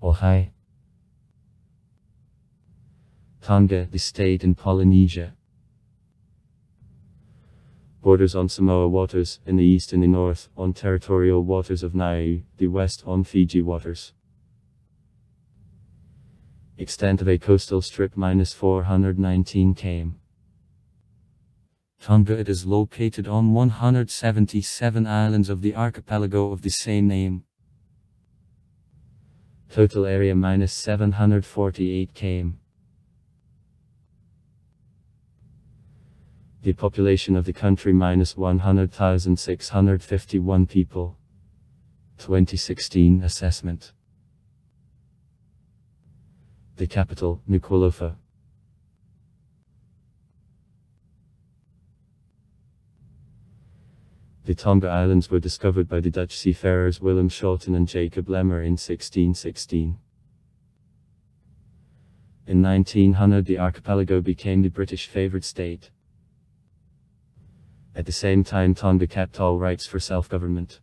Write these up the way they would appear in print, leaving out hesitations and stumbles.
Ohai. Tonga, the state in Polynesia. Borders on Samoa waters, in the east and the north, on territorial waters of Niue, the west on Fiji waters. Extent of a coastal strip -419 km. Tonga. It is located on 177 islands of the archipelago of the same name. Total area -748 km. The population of the country -100,651 people. 2016 assessment. The capital, Nuku'alofa. The Tonga Islands were discovered by the Dutch seafarers Willem Schouten and Jacob Lemmer in 1616. In 1900 the archipelago became the British favoured state. At the same time Tonga kept all rights for self-government.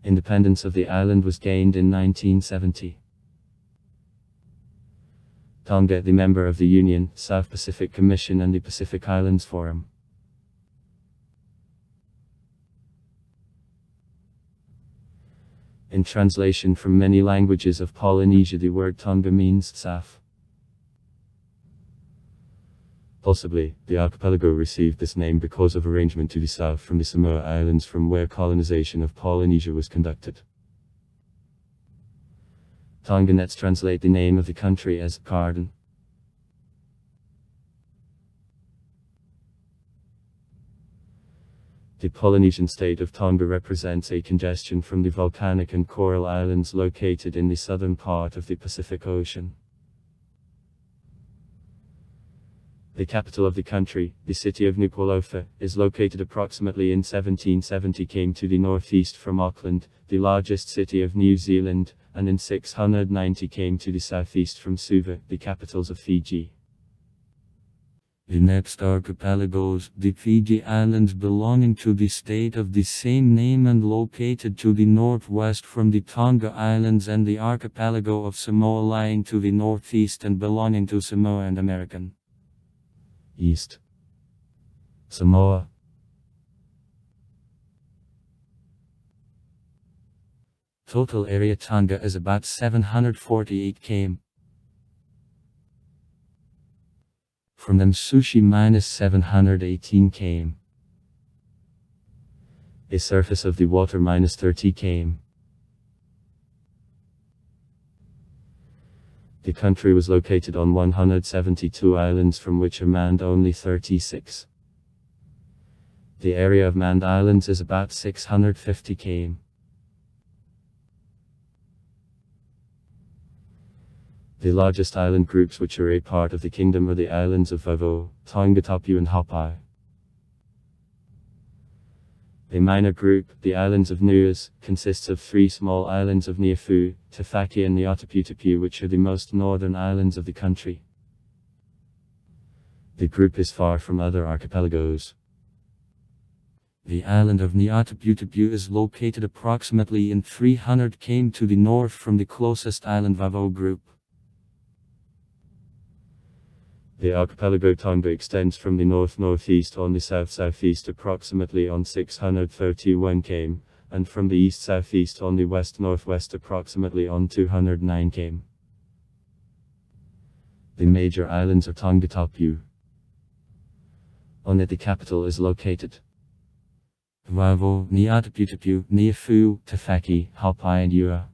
Independence of the island was gained in 1970. Tonga, the member of the Union, South Pacific Commission and the Pacific Islands Forum. In translation from many languages of Polynesia the word Tonga means south. Possibly, the archipelago received this name because of arrangement to the south from the Samoa Islands from where colonization of Polynesia was conducted. Tongans translate the name of the country as Garden. The Polynesian state of Tonga represents a congestion from the volcanic and coral islands located in the southern part of the Pacific Ocean. The capital of the country, the city of Nuku'alofa, is located approximately in 1770 km to the northeast from Auckland, the largest city of New Zealand, and in 690 km to the southeast from Suva, the capitals of Fiji. The next archipelagos, the Fiji Islands belonging to the state of the same name and located to the northwest from the Tonga Islands, and the archipelago of Samoa lying to the northeast and belonging to Samoa and American East. Samoa. Total area Tonga is about 748 km. From them Sushi -718 km. A surface of the water -30 km. The country was located on 172 islands from which are manned only 36. The area of manned islands is about 650 km. The largest island groups which are a part of the kingdom are the islands of Vavo, Tongatapu and Hapai. A minor group, the islands of Nuas, consists of 3 small islands of Niafu, Tafaki and Niataputapu, which are the most northern islands of the country. The group is far from other archipelagos. The island of Niataputapu is located approximately in 300 km to the north from the closest island Vavo group. The archipelago Tonga extends from the north-northeast on the south-southeast approximately on 631 km, and from the east-southeast on the west-northwest approximately on 209 km. The major islands are Tongatapu. On it the capital is located. Vavo, Niataputapu, Niafu, Tafaki, Hapai and Ua.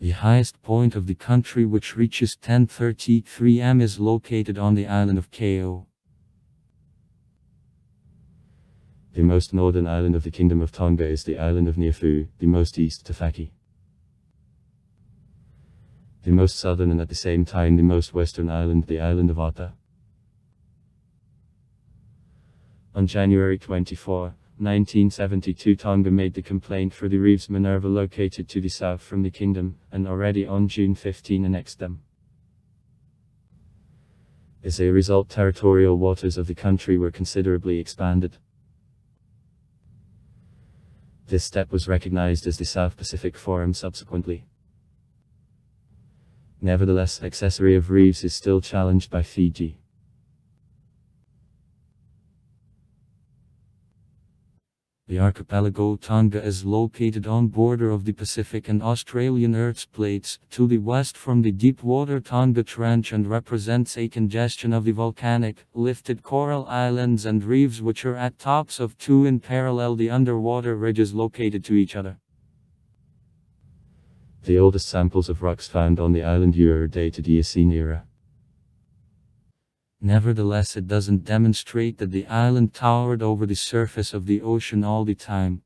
The highest point of the country, which reaches 1033 m, is located on the island of Ko. The most northern island of the Kingdom of Tonga is the island of Niafu, the most east Tafaki. The most southern and at the same time the most western island, the island of Ata. On January 24, 1972 Tonga made the complaint for the reefs Minerva located to the south from the kingdom, and already on June 15 annexed them. As a result, territorial waters of the country were considerably expanded. This step was recognized as the South Pacific Forum subsequently. Nevertheless, accessory of reefs is still challenged by Fiji. The archipelago Tonga is located on border of the Pacific and Australian Earth's plates, to the west from the deep-water Tonga Trench, and represents a congestion of the volcanic, lifted coral islands and reefs which are at tops of two in parallel the underwater ridges located to each other. The oldest samples of rocks found on the island are dated Eocene era. Nevertheless, it doesn't demonstrate that the island towered over the surface of the ocean all the time.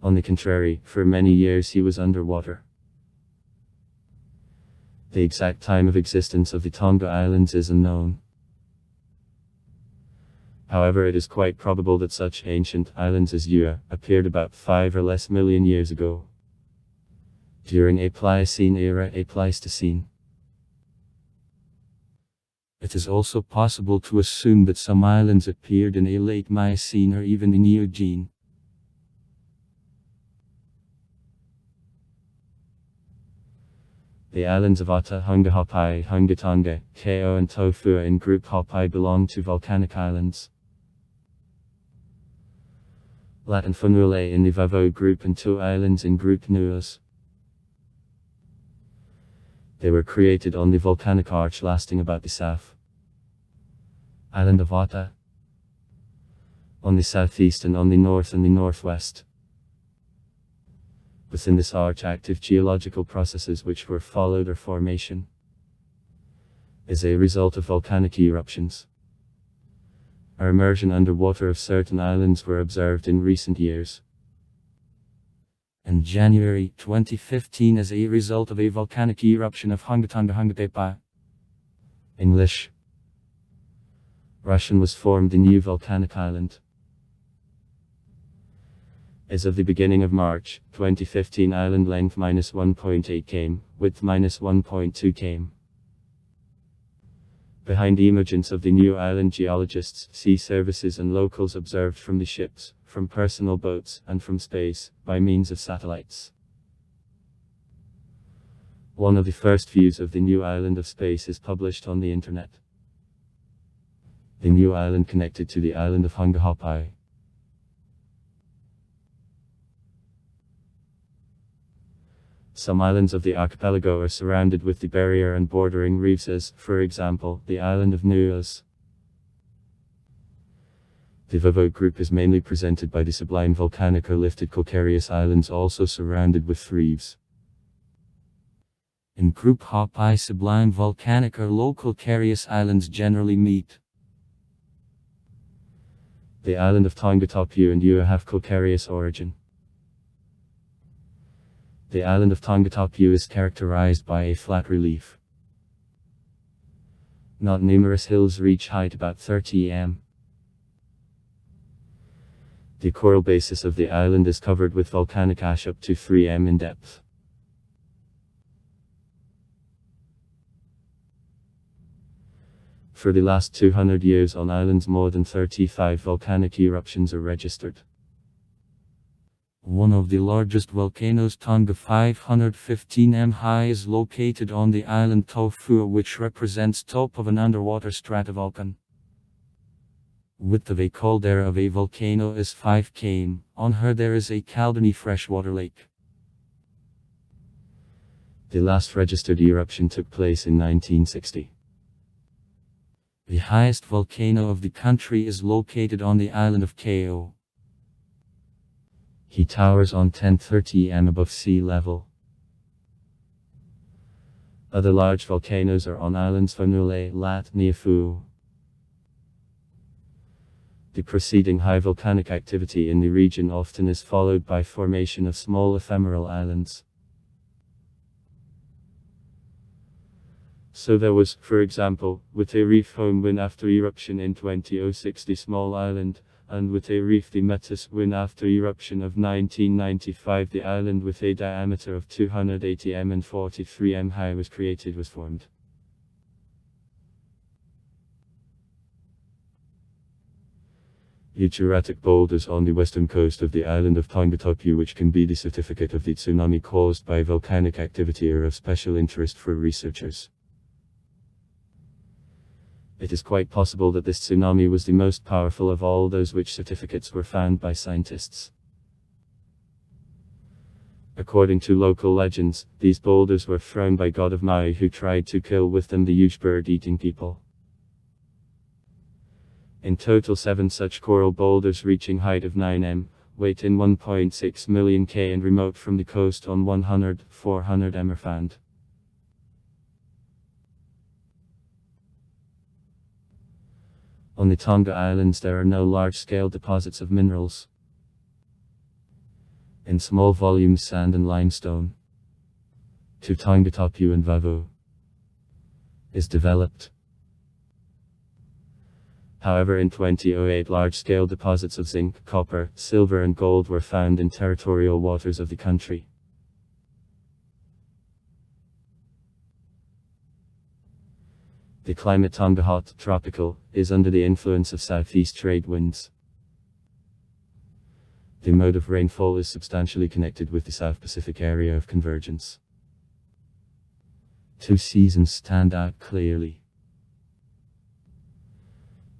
On the contrary, for many years he was underwater. The exact time of existence of the Tonga Islands is unknown. However, it is quite probable that such ancient islands as Ua appeared about 5 or less million years ago, during a Pliocene era, a Pleistocene. It is also possible to assume that some islands appeared in a late Miocene or even the Neogene. The islands of Ata, Hunga Hapai, Hunga Tonga, Ko and Tofua in Group Hapai belong to volcanic islands. Lat and Funule in the Vavo group and 2 islands in Group Nuas. They were created on the volcanic arch lasting about the south island of Ata, on the southeast and on the north and the northwest. Within this arch, active geological processes which were followed or formation is a result of volcanic eruptions. Or immersion underwater of certain islands were observed in recent years. In January 2015, as a result of a volcanic eruption of Hungatonga Hungatepa. English. Russian was formed the new volcanic island. As of the beginning of March 2015, island length -1.8 km, width -1.2 km. Behind the emergence of the new island, geologists, sea services and locals observed from the ships, from personal boats, and from space, by means of satellites. One of the first views of the new island of space is published on the internet. The new island connected to the island of Hunga Hapai. Some islands of the archipelago are surrounded with the barrier and bordering reefs as, for example, the island of Nuas. The Vavo group is mainly presented by the sublime volcanic or lifted calcareous islands also surrounded with reefs. In Group Hapai, sublime volcanic or low calcareous islands generally meet. The island of Tonga Tapu and Ua have calcareous origin. The island of Tonga Tapu is characterized by a flat relief. Not numerous hills reach height about 30 m. The coral basis of the island is covered with volcanic ash up to 3 m in depth. For the last 200 years on islands, more than 35 volcanic eruptions are registered. One of the largest volcanoes, Tonga 515 m high, is located on the island Tofua, which represents top of an underwater stratovolcan. Width of a caldera of a volcano is 5 km. On her there is a Caldani freshwater lake. The last registered eruption took place in 1960. The highest volcano of the country is located on the island of Ko. He towers on 1030 m above sea level. Other large volcanoes are on islands Fanule, Lat, Niafu. The preceding high volcanic activity in the region often is followed by formation of small ephemeral islands. So there was, for example, with a reef home win after eruption in 2006 the small island, and with a reef the Metis win after eruption of 1995 the island with a diameter of 280 m and 43 m high was formed. Huge erratic boulders on the western coast of the island of Tonga, which can be the certificate of the tsunami caused by volcanic activity, are of special interest for researchers. It is quite possible that this tsunami was the most powerful of all those which certificates were found by scientists. According to local legends, these boulders were thrown by god of Maui, who tried to kill with them the huge bird-eating people. In total, 7 such coral boulders reaching height of 9 m, weight in 1.6 million k and remote from the coast on 400 m are found. On the Tonga Islands there are no large-scale deposits of minerals. In small volumes sand and limestone, to Tonga and Vavo, is developed. However, in 2008 large-scale deposits of zinc, copper, silver and gold were found in territorial waters of the country. The climate Tonga hot, tropical, is under the influence of southeast trade winds. The mode of rainfall is substantially connected with the South Pacific area of convergence. 2 seasons stand out clearly: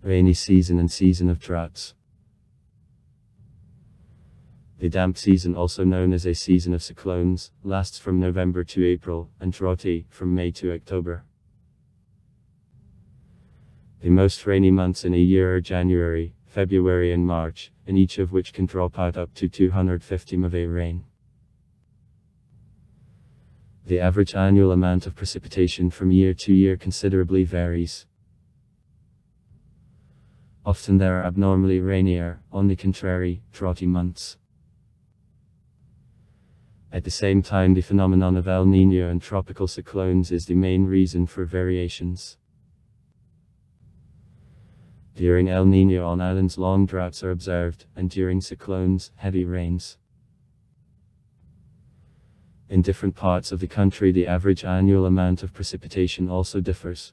rainy season and season of droughts. The damp season, also known as a season of cyclones, lasts from November to April, and droughty, from May to October. The most rainy months in a year are January, February and March, in each of which can drop out up to 250 mm of rain. The average annual amount of precipitation from year to year considerably varies. Often there are abnormally rainier, on the contrary, droughty months. At the same time, the phenomenon of El Niño and tropical cyclones is the main reason for variations. During El Niño on islands long droughts are observed, and during cyclones, heavy rains. In different parts of the country the average annual amount of precipitation also differs.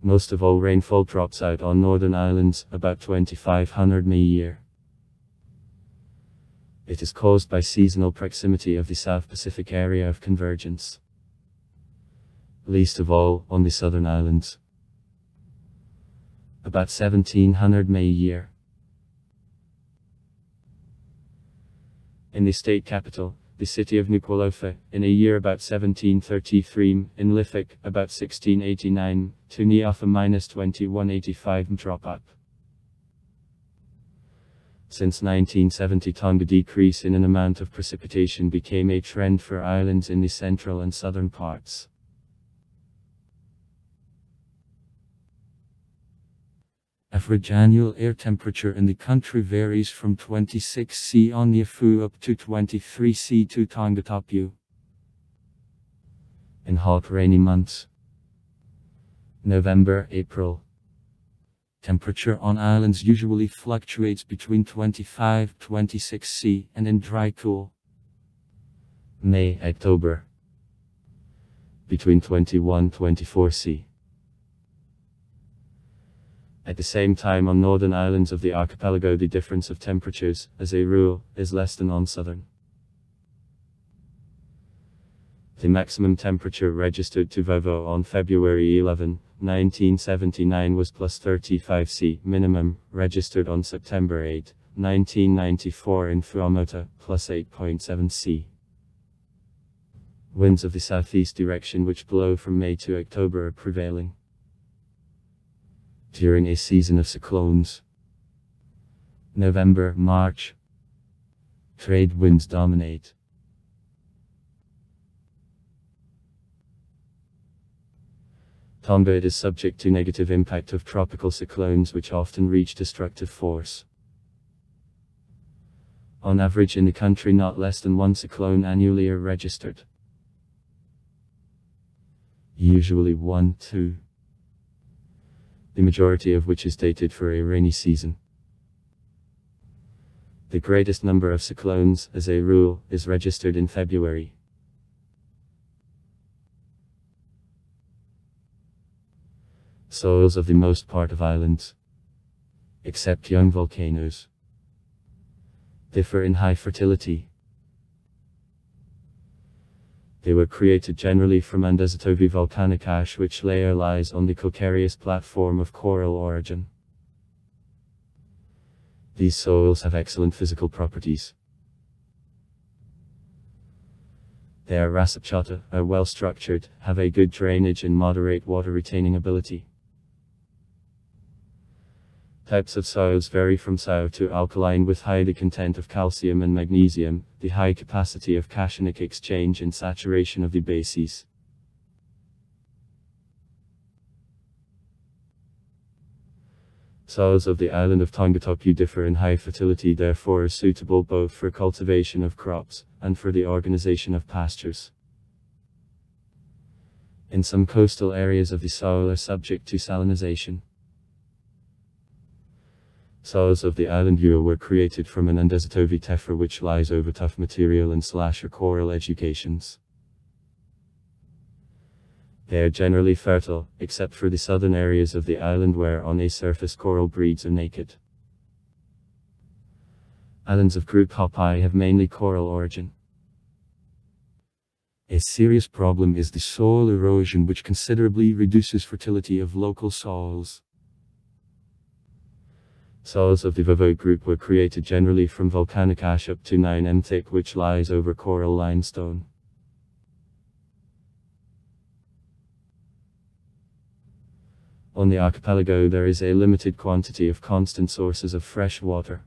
Most of all rainfall drops out on northern islands, about 2,500 mm a year. It is caused by seasonal proximity of the South Pacific area of convergence. Least of all, on the southern islands. About 1,700 mm a year. In the state capital, the city of Nuku'alofa, in a year about 1733, in Lifik, about 1689, to Niafa -2185 drop up. Since 1970 Tonga decrease in an amount of precipitation became a trend for islands in the central and southern parts. Average annual air temperature in the country varies from 26 C on Niafu up to 23 C to Tongatapu. In hot rainy months, November, April, temperature on islands usually fluctuates between 25-26 C, and in dry cool, May, October, between 21-24 C. At the same time on northern islands of the archipelago the difference of temperatures, as a rule, is less than on southern. The maximum temperature registered to Vovo on February 11, 1979 was +35 C. Minimum, registered on September 8, 1994 in Fuamota, +8.7 C. Winds of the southeast direction which blow from May to October are prevailing. During a season of cyclones, November, March, trade winds dominate. Tonga is subject to negative impact of tropical cyclones which often reach destructive force. On average in the country not less than 1 cyclone annually are registered. Usually 1-2. The majority of which is dated for a rainy season. The greatest number of cyclones, as a rule, is registered in February. Soils of the most part of islands, except young volcanoes, differ in high fertility. They were created generally from andesitowy volcanic ash, which layer lies on the calcareous platform of coral origin. These soils have excellent physical properties. They are rasopchata, are well structured, have a good drainage and moderate water retaining ability. Types of soils vary from sour to alkaline with high content of calcium and magnesium, the high capacity of cationic exchange and saturation of the bases. Soils of the island of Tonga differ in high fertility, therefore are suitable both for cultivation of crops, and for the organization of pastures. In some coastal areas of the soil are subject to salinization. Soils of the island were created from an andesitowy tephra which lies over tough material and / coral educations. They are generally fertile, except for the southern areas of the island where on a surface coral breeds are naked. Islands of group Hop I have mainly coral origin. A serious problem is the soil erosion, which considerably reduces fertility of local soils. Soils of the Vavo group were created generally from volcanic ash up to 9 m thick which lies over coral limestone. On the archipelago there is a limited quantity of constant sources of fresh water.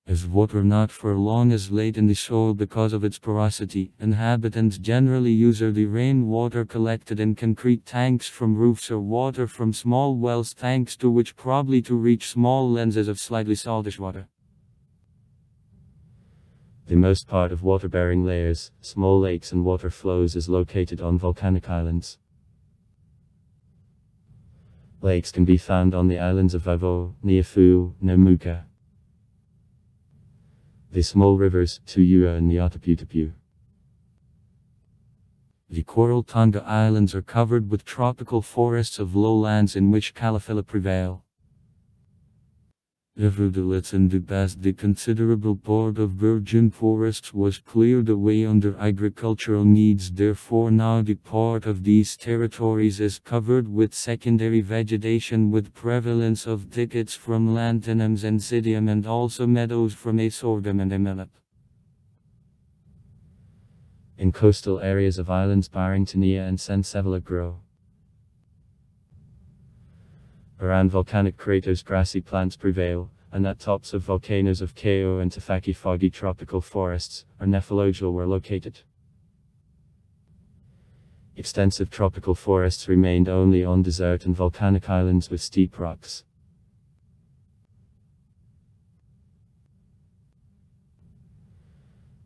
As water not for long is late in the soil because of its porosity, inhabitants generally use the rainwater collected in concrete tanks from roofs or water from small wells, tanks to which probably to reach small lenses of slightly saltish water. The most part of water-bearing layers, small lakes and water flows is located on volcanic islands. Lakes can be found on the islands of Vavo, Niafu, Namuka. The small rivers, Tuyua and Nyataputapu. The coral Tonga Islands are covered with tropical forests of lowlands in which calophylla prevail. Nevertheless, in the past, the considerable part of virgin forests was cleared away under agricultural needs. Therefore, now the part of these territories is covered with secondary vegetation with prevalence of thickets from lanthanums and psidium and also meadows from a sorghum and a millet. In coastal areas of islands Barringtonia and Sansevilla grow. Around volcanic craters grassy plants prevail, and at tops of volcanoes of Kao and Tafaki foggy tropical forests, or nephalogial were located. Extensive tropical forests remained only on desert and volcanic islands with steep rocks.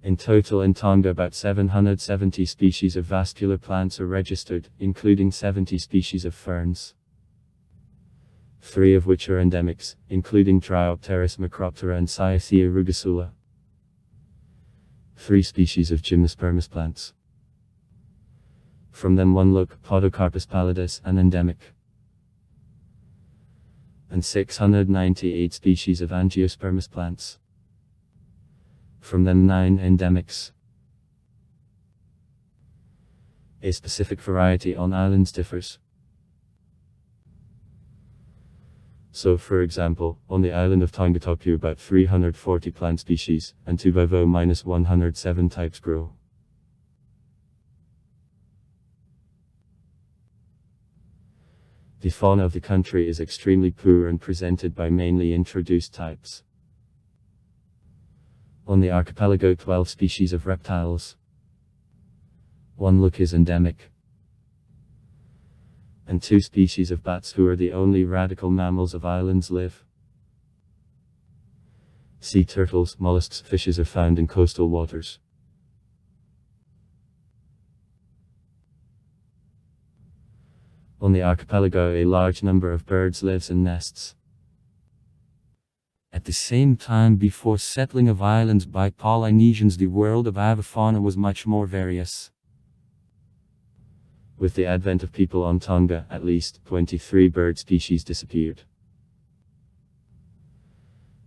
In total in Tonga about 770 species of vascular plants are registered, including 70 species of ferns. 3 of which are endemics, including Triopteris macroptera and Cyathea rugosula. 3 species of gymnospermous plants. From them 1 look, Podocarpus pallidus, an endemic. And 698 species of angiospermous plants. From them 9 endemics. A specific variety on islands differs. So, for example, on the island of Tonga about 340 plant species, and to Vavo -107 types grow. The fauna of the country is extremely poor and presented by mainly introduced types. On the archipelago 12 species of reptiles. 1 look is endemic. And 2 species of bats who are the only radical mammals of islands live. Sea turtles, mollusks, fishes are found in coastal waters. On the archipelago a large number of birds lives in nests. At the same time, before settling of islands by Polynesians, the world of avifauna was much more various. With the advent of people on Tonga, at least 23 bird species disappeared.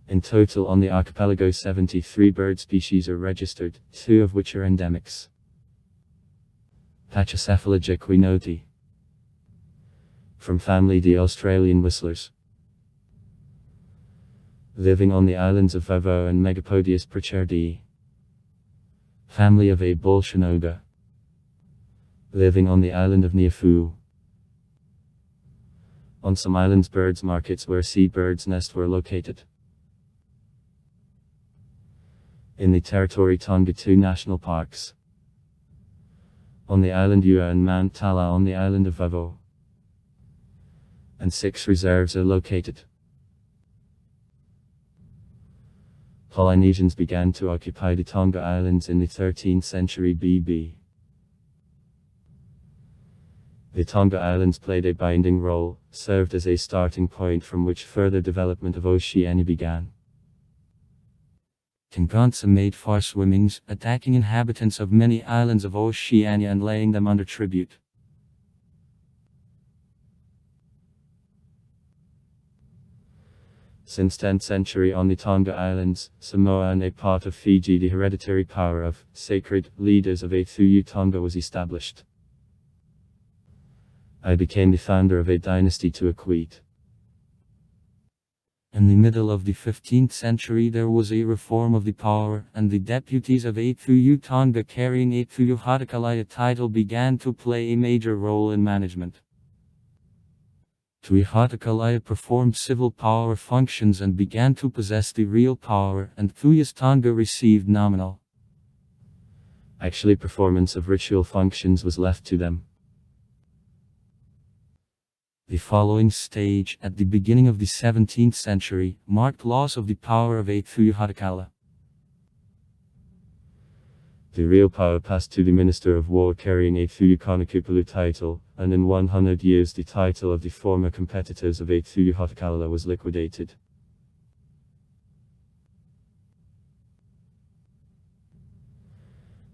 In total on the archipelago 73 bird species are registered, 2 of which are endemics. Pachycephalids equinoti. From family the Australian whistlers. Living on the islands of Vavo and Megapodius pritchardii. Family of A. bolshinoga. Living on the island of Niafu. On some islands birds markets where seabirds' nests were located. In the territory Tonga 2 national parks. On the island Ua and Mount Tala on the island of Vavo. And 6 reserves are located. Polynesians began to occupy the Tonga Islands in the 13th century BB. The Tonga Islands played a binding role, served as a starting point from which further development of Oceania began. Tanganta made far swimmings, attacking inhabitants of many islands of Oceania and laying them under tribute. Since 10th century on the Tonga Islands, Samoa and a part of Fiji the hereditary power of sacred leaders of Athuyu Tonga was established. I became the founder of a dynasty to equate. In the middle of the 15th century there was a reform of the power, and the deputies of Athuyu Tonga carrying Athuyu Hatakalaya title began to play a major role in management. Tui Hatakalaya performed civil power functions and began to possess the real power, and Thuyas Tonga received nominal. Actually performance of ritual functions was left to them. The following stage, at the beginning of the 17th century, marked loss of the power of Athuyu Hatakala. The real power passed to the Minister of War carrying Athuyu Konakupulu title, and in 100 years the title of the former competitors of Athuyu Hatakala was liquidated.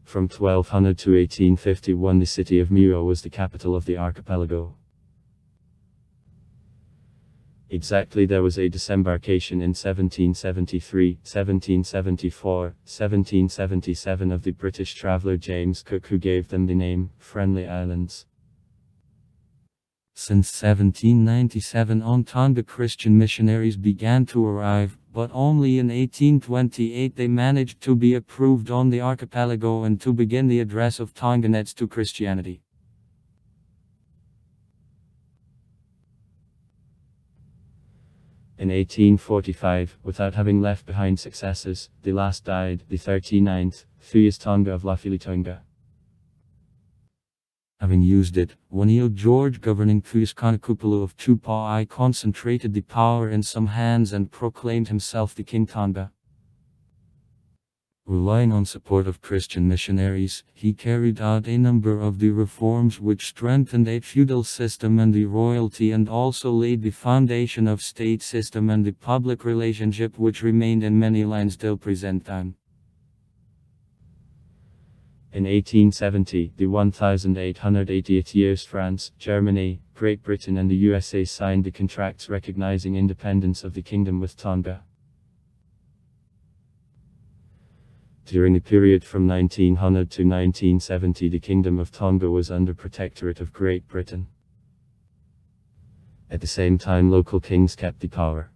From 1200 to 1851 the city of Mua was the capital of the archipelago. Exactly there was a disembarkation in 1773, 1774, 1777 of the British traveller James Cook who gave them the name, Friendly Islands. Since 1797 on Tonga Christian missionaries began to arrive, but only in 1828 they managed to be approved on the archipelago and to begin the address of Tonganets to Christianity. In 1845, without having left behind successors, the last died, the 39th, Thuyas Tonga of Lafilitonga. Having used it, Wanio George governing Thuyas Konakupulu of Tupa'i concentrated the power in some hands and proclaimed himself the King Tonga. Relying on support of Christian missionaries, he carried out a number of the reforms which strengthened a feudal system and the royalty and also laid the foundation of state system and the public relationship which remained in many lands till present time. In 1870, the 1880th years France, Germany, Great Britain and the USA signed the contracts recognizing independence of the kingdom with Tonga. During the period from 1900 to 1970 the Kingdom of Tonga was under protectorate of Great Britain. At the same time local kings kept the power.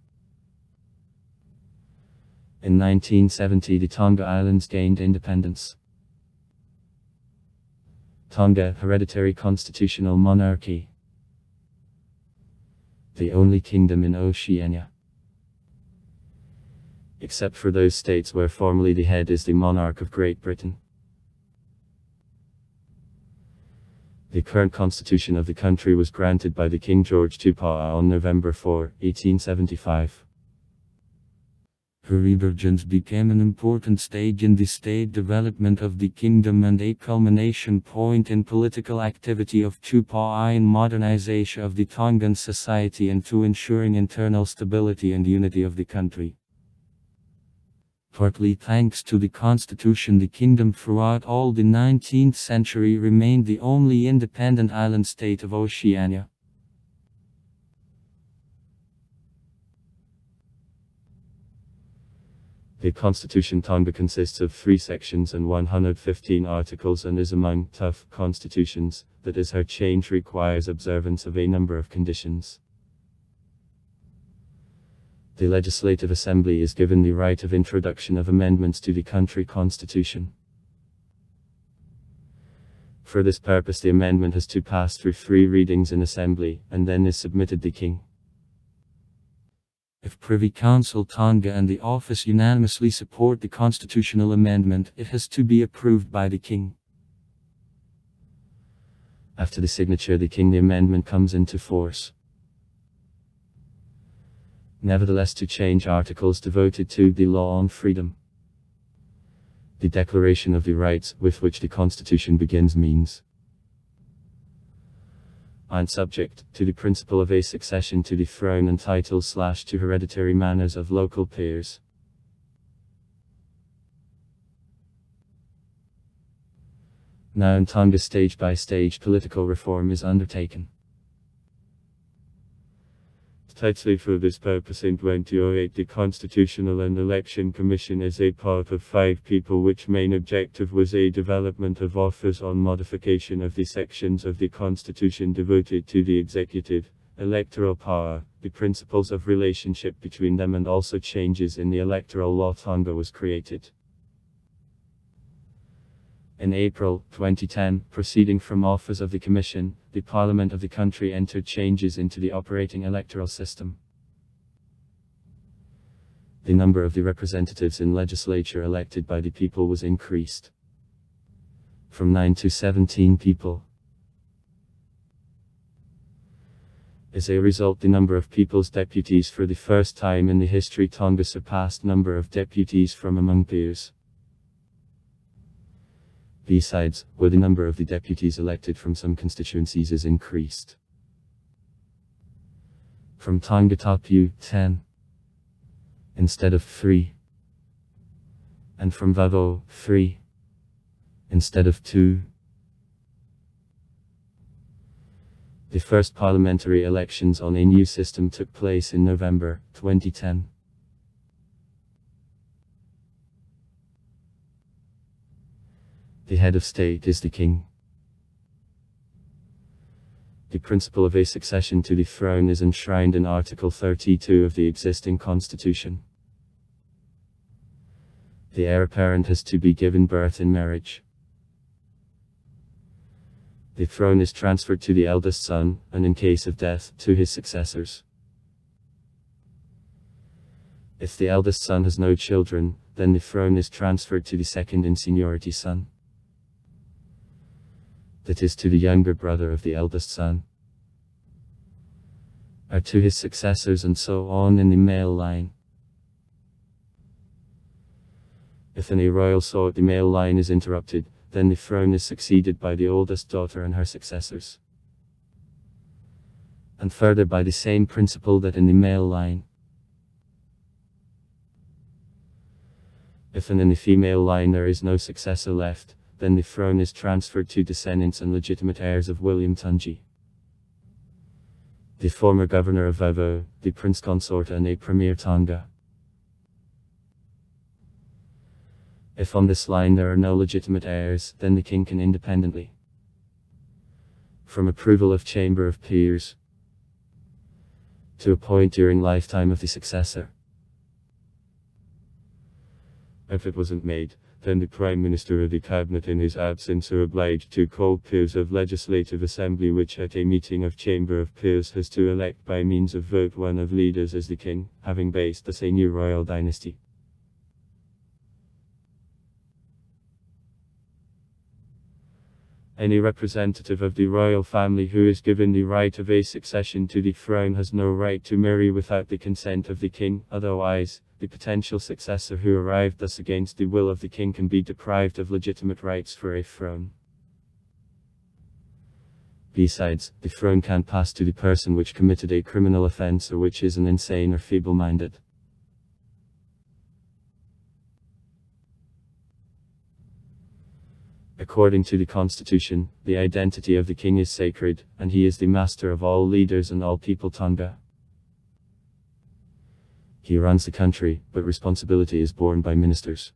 In 1970 the Tonga Islands gained independence. Tonga, hereditary constitutional monarchy. The only kingdom in Oceania. Except for those states where formally the head is the monarch of Great Britain. The current constitution of the country was granted by the King George Tupa'a on November 4, 1875. Her emergence became an important stage in the state development of the kingdom and a culmination point in political activity of Tupa'i in modernization of the Tongan society and to ensuring internal stability and unity of the country. Partly thanks to the constitution the kingdom throughout all the 19th century remained the only independent island state of Oceania. The Constitution Tonga consists of 3 sections and 115 articles and is among tough constitutions, that is her change requires observance of a number of conditions. The Legislative Assembly is given the right of introduction of amendments to the country constitution. For this purpose the amendment has to pass through 3 readings in Assembly, and then is submitted the King. If Privy Council Tonga and the office unanimously support the constitutional amendment, it has to be approved by the King. After the signature the King, the amendment comes into force. Nevertheless, to change articles devoted to the law on freedom. The Declaration of the Rights, with which the Constitution begins, means and subject to the principle of a succession to the throne and titles / to hereditary manors of local peers. Now in Tonga stage by stage political reform is undertaken. Tightly for this purpose in 2008 the Constitutional and Election Commission is a part of 5 people which main objective was a development of offers on modification of the sections of the Constitution devoted to the executive, electoral power, the principles of relationship between them and also changes in the electoral law. Tonga was created. In April 2010, proceeding from offers of the Commission, the Parliament of the country entered changes into the operating electoral system. The number of the representatives in legislature elected by the people was increased from 9 to 17 people. As a result, the number of people's deputies for the first time in the history Tonga surpassed number of deputies from among peers. Besides, where the number of the deputies elected from some constituencies is increased. From Tonga Tapu, 10 instead of 3. And from Vavo, 3 instead of 2. The first parliamentary elections on a new system took place in November 2010. The head of state is the King. The principle of a succession to the throne is enshrined in Article 32 of the existing constitution. The heir apparent has to be given birth in marriage. The throne is transferred to the eldest son, and in case of death, to his successors. If the eldest son has no children, then the throne is transferred to the second in seniority son. That is, to the younger brother of the eldest son, or to his successors, and so on in the male line. If in a royal sort the male line is interrupted, then the throne is succeeded by the oldest daughter and her successors. And further by the same principle that in the male line. If in the female line there is no successor left, then the throne is transferred to descendants and legitimate heirs of William Tunji, the former governor of Vavo, the prince consort and a premier Tonga. If on this line there are no legitimate heirs, then the King can independently, from approval of Chamber of Peers, to appoint during lifetime of the successor. If it wasn't made, then the Prime Minister or the Cabinet in his absence are obliged to call peers of Legislative Assembly, which at a meeting of Chamber of Peers has to elect by means of vote one of leaders as the King, having based thus a new royal dynasty. Any representative of the royal family who is given the right of a succession to the throne has no right to marry without the consent of the King, otherwise, the potential successor who arrived thus against the will of the King can be deprived of legitimate rights for a throne. Besides, the throne can pass to the person which committed a criminal offense or which is an insane or feeble-minded. According to the Constitution, the identity of the King is sacred, and he is the master of all leaders and all people Tonga. He runs the country, but responsibility is borne by ministers.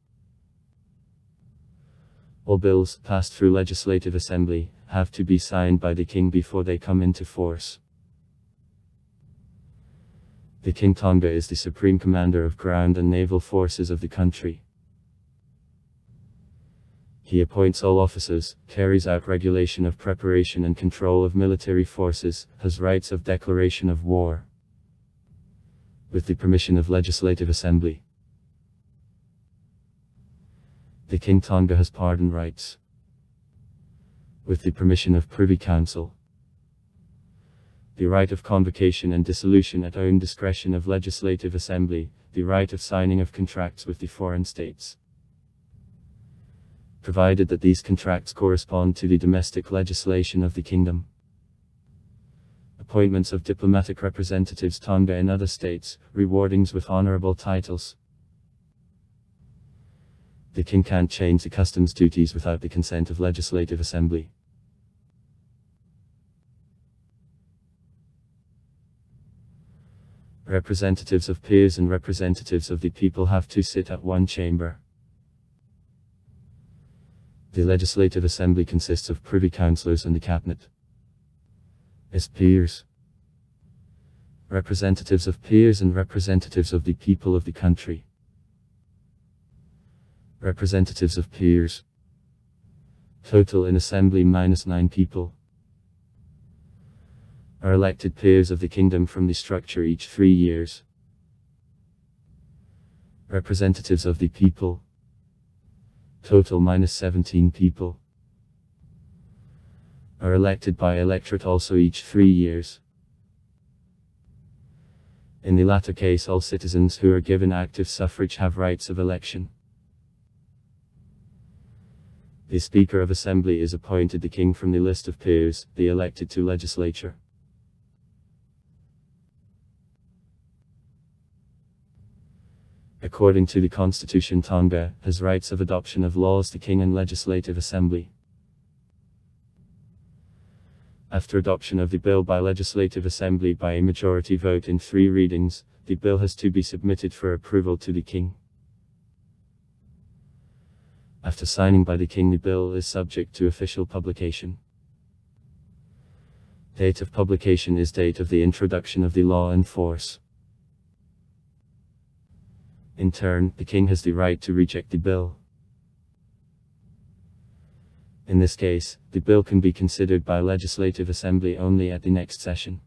All bills passed through Legislative Assembly have to be signed by the king before they come into force. The King Tonga is the supreme commander of ground and naval forces of the country. He appoints all officers, carries out regulation of preparation and control of military forces, has rights of declaration of war, with the permission of Legislative Assembly. The King Tonga has pardon rights, with the permission of Privy Council. The right of convocation and dissolution at own discretion of Legislative Assembly, the right of signing of contracts with the foreign states, provided that these contracts correspond to the domestic legislation of the kingdom. Appointments of diplomatic representatives Tonga in other states, rewardings with honorable titles. The king can't change the customs duties without the consent of Legislative Assembly. Representatives of peers and representatives of the people have to sit at one chamber. The Legislative Assembly consists of Privy Councillors and the Cabinet. As peers, representatives of peers and representatives of the people of the country. Representatives of peers. Total in Assembly -9 people. Are elected peers of the kingdom from the structure each 3 years. Representatives of the people. Total -17 people. Are elected by electorate also each 3 years. In the latter case, all citizens who are given active suffrage have rights of election. The Speaker of Assembly is appointed the king from the list of peers, the elected to legislature. According to the Constitution, Tonga has rights of adoption of laws, the king and Legislative Assembly. After adoption of the bill by Legislative Assembly by a majority vote in 3 readings, the bill has to be submitted for approval to the king. After signing by the king, the bill is subject to official publication. Date of publication is date of the introduction of the law in force. In turn, the king has the right to reject the bill. In this case, the bill can be considered by Legislative Assembly only at the next session.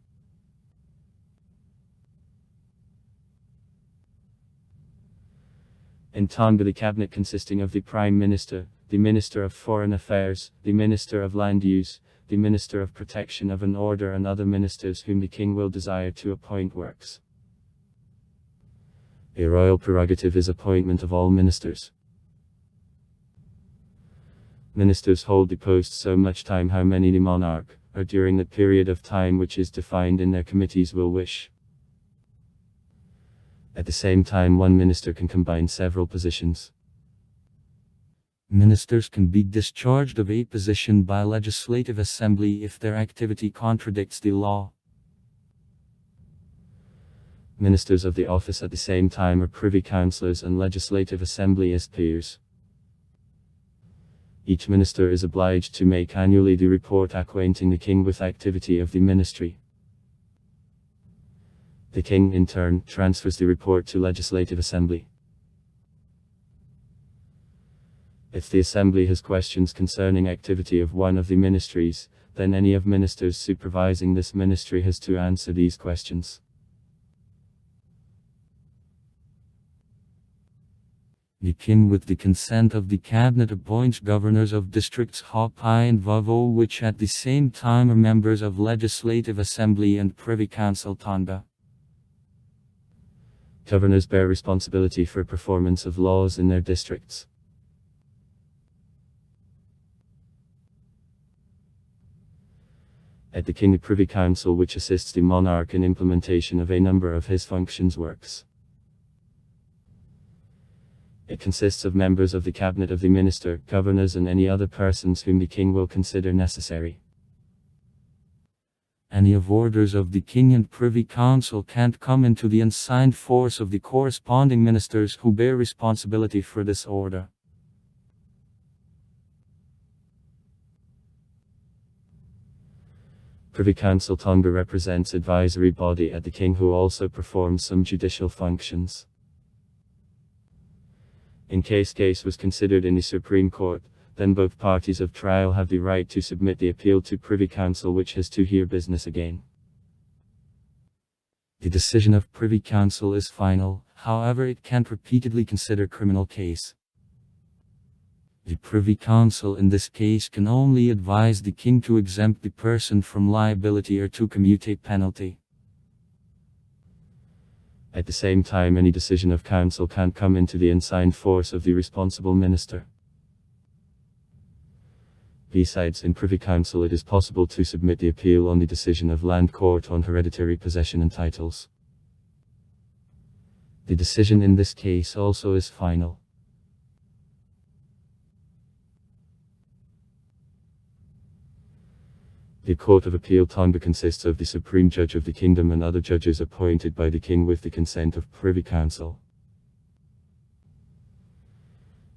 In Tonga, the cabinet consisting of the Prime Minister, the Minister of Foreign Affairs, the Minister of Land Use, the Minister of Protection of an Order and other ministers whom the king will desire to appoint works. A royal prerogative is appointment of all ministers. Ministers hold the post so much time how many the monarch, or during the period of time which is defined in their committees, will wish. At the same time, one minister can combine several positions. Ministers can be discharged of a position by Legislative Assembly if their activity contradicts the law. Ministers of the office at the same time are Privy Councillors and Legislative Assembly as peers. Each minister is obliged to make annually the report acquainting the king with activity of the ministry. The king, in turn, transfers the report to Legislative Assembly. If the Assembly has questions concerning activity of one of the ministries, then any of ministers supervising this ministry has to answer these questions. The king, with the consent of the cabinet, appoints governors of districts Hapai and Vavo, which at the same time are members of Legislative Assembly and Privy Council Tonga. Governors bear responsibility for performance of laws in their districts. At the king, the Privy Council, which assists the monarch in implementation of a number of his functions, works. It consists of members of the cabinet of the minister, governors and any other persons whom the king will consider necessary. Any of orders of the King and Privy Council can't come into the unsigned force of the corresponding ministers who bear responsibility for this order. Privy Council Tonga represents advisory body at the King who also performs some judicial functions. In case was considered in the Supreme Court, then both parties of trial have the right to submit the appeal to Privy Council, which has to hear business again. The decision of Privy Council is final, however it can't repeatedly consider criminal case. The Privy Council in this case can only advise the King to exempt the person from liability or to commute a penalty. At the same time, any decision of council can't come into the unsigned force of the responsible minister. Besides, in Privy Council it is possible to submit the appeal on the decision of Land Court on hereditary possession and titles. The decision in this case also is final. The Court of Appeal Tonga consists of the Supreme Judge of the Kingdom and other judges appointed by the King with the consent of Privy Council.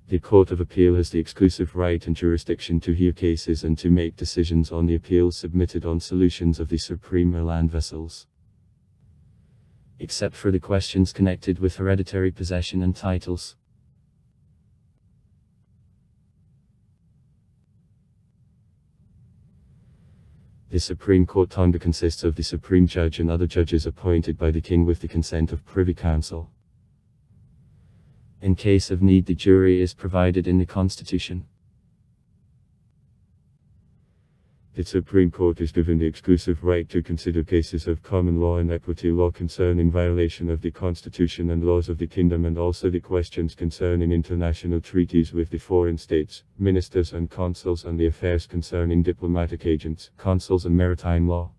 The Court of Appeal has the exclusive right and jurisdiction to hear cases and to make decisions on the appeals submitted on solutions of the Supreme or land vessels, except for the questions connected with hereditary possession and titles. The Supreme Court Tonga consists of the Supreme Judge and other judges appointed by the King with the consent of Privy Council. In case of need, the jury is provided in the Constitution. The Supreme Court is given the exclusive right to consider cases of common law and equity law concerning violation of the Constitution and laws of the Kingdom, and also the questions concerning international treaties with the foreign states, ministers and consuls, and the affairs concerning diplomatic agents, consuls and maritime law.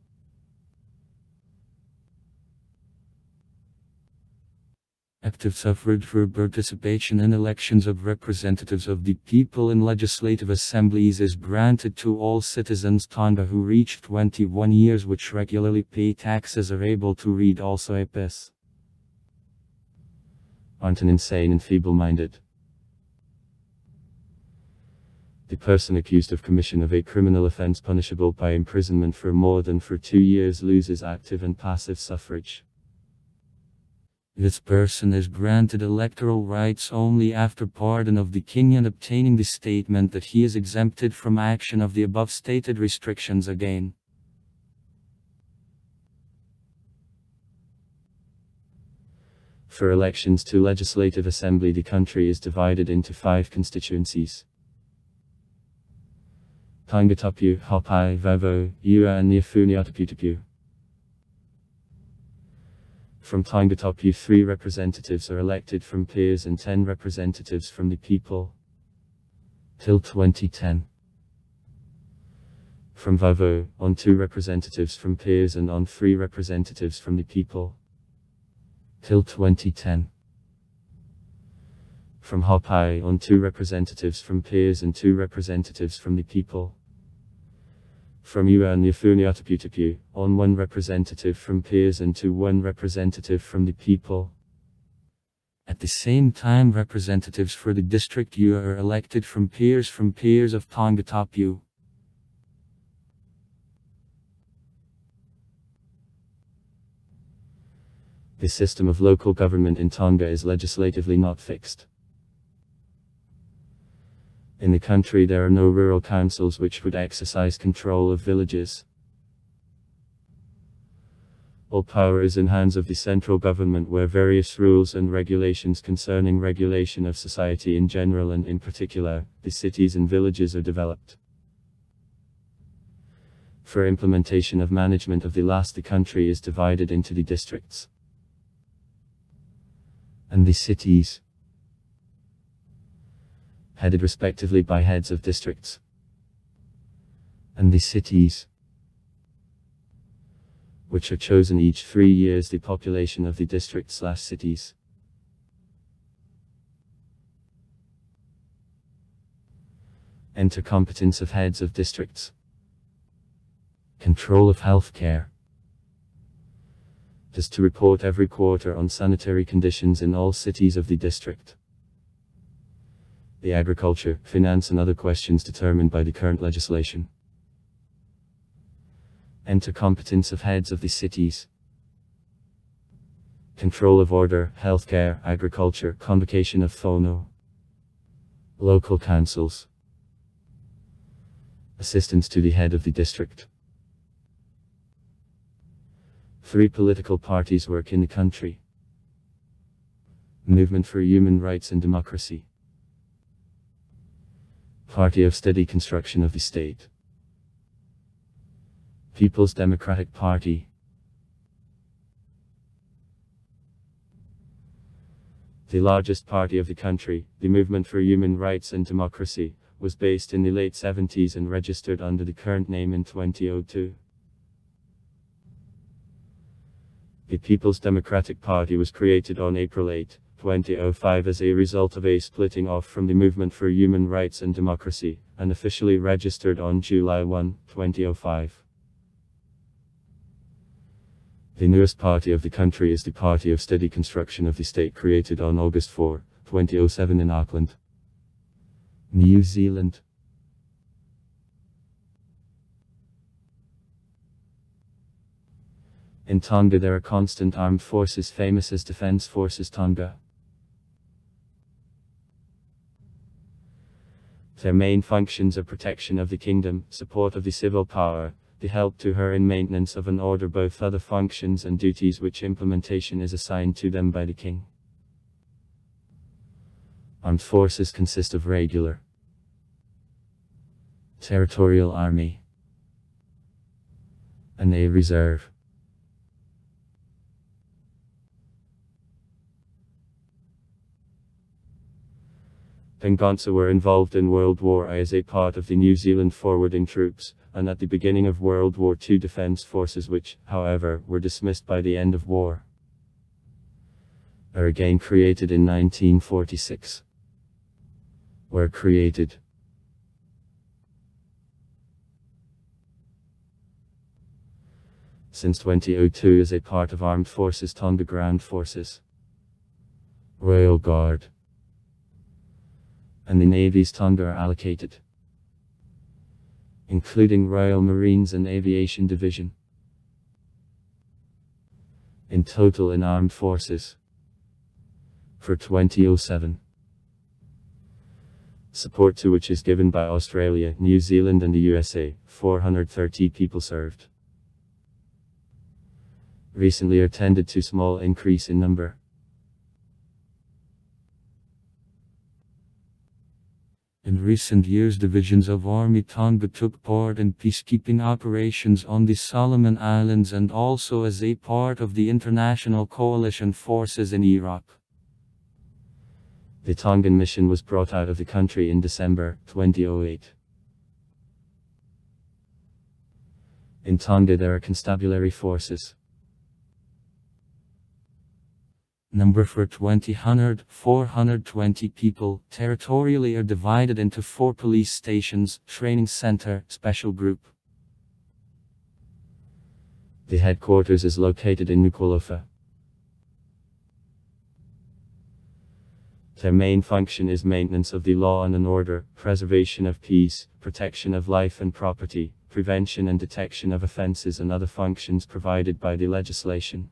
Active suffrage for participation in elections of representatives of the people in legislative assemblies is granted to all citizens Tonga who reach 21 years, which regularly pay taxes, are able to read also APIS. Aren't an insane and feeble-minded. The person accused of commission of a criminal offense punishable by imprisonment for more than 2 years loses active and passive suffrage. This person is granted electoral rights only after pardon of the King and obtaining the statement that he is exempted from action of the above stated restrictions again. For elections to Legislative Assembly, the country is divided into 5 constituencies: Taingatapu, Hapai, Vavo, Ua and Niafuniataputapu. From Taingatapu 3 representatives are elected from peers and 10 representatives from the people. Till 2010. From Vavo, on 2 representatives from peers and on 3 representatives from the people. Till 2010. From Hapai, on 2 representatives from peers and 2 representatives from the people. From Ua and Niafuniataputapu, on 1 representative from peers and to 1 representative from the people. At the same time, representatives for the district Ua are elected from peers of Taingatapu. The system of local government in Tonga is legislatively not fixed. In the country there are no rural councils which would exercise control of villages. All power is in hands of the central government, where various rules and regulations concerning regulation of society in general and in particular, the cities and villages are developed. For implementation of management of the country is divided into the districts and the cities, headed respectively by heads of districts, and the cities, which are chosen each 3 years. The population of the districts/cities enter competence of heads of districts. Control of healthcare. Is to report every quarter on sanitary conditions in all cities of the district. The agriculture, finance and other questions determined by the current legislation. Enter competence of heads of the cities. Control of order, healthcare, agriculture, convocation of Thono. Local councils. Assistance to the head of the district. 3 political parties work in the country. Movement for Human Rights and Democracy. Party of Steady Construction of the State. People's Democratic Party. The largest party of the country, the Movement for Human Rights and Democracy, was based in the late 70s and registered under the current name in 2002. The People's Democratic Party was created on April 8, 2005 as a result of a splitting off from the Movement for Human Rights and Democracy, and officially registered on July 1, 2005. The newest party of the country is the Party of Steady Construction of the State, created on August 4, 2007 in Auckland, New Zealand. In Tonga there are constant armed forces famous as Defence Forces Tonga. Their main functions are protection of the kingdom, support of the civil power, the help to her in maintenance of an order, both other functions and duties which implementation is assigned to them by the king. Armed forces consist of regular, territorial army, and a reserve. Pengonsa were involved in World War I as a part of the New Zealand forwarding troops, and at the beginning of World War II defence forces which, however, were dismissed by the end of war. Are again created in 1946. Were created. Since 2002 as a part of Armed Forces Tonga Ground Forces, Royal Guard, and the Navy's Tonga are allocated, including Royal Marines and Aviation Division. In total in Armed Forces, for 2007. Support to which is given by Australia, New Zealand and the USA, 430 people served. Recently attended to small increase in number. In recent years divisions of Army Tonga took part in peacekeeping operations on the Solomon Islands and also as a part of the international coalition forces in Iraq. The Tongan mission was brought out of the country in December 2008. In Tonga there are constabulary forces. Number for 420 people, territorially are divided into 4 police stations, training center, special group. The headquarters is located in Nuku'alofa. Their main function is maintenance of the law and order, preservation of peace, protection of life and property, prevention and detection of offenses and other functions provided by the legislation.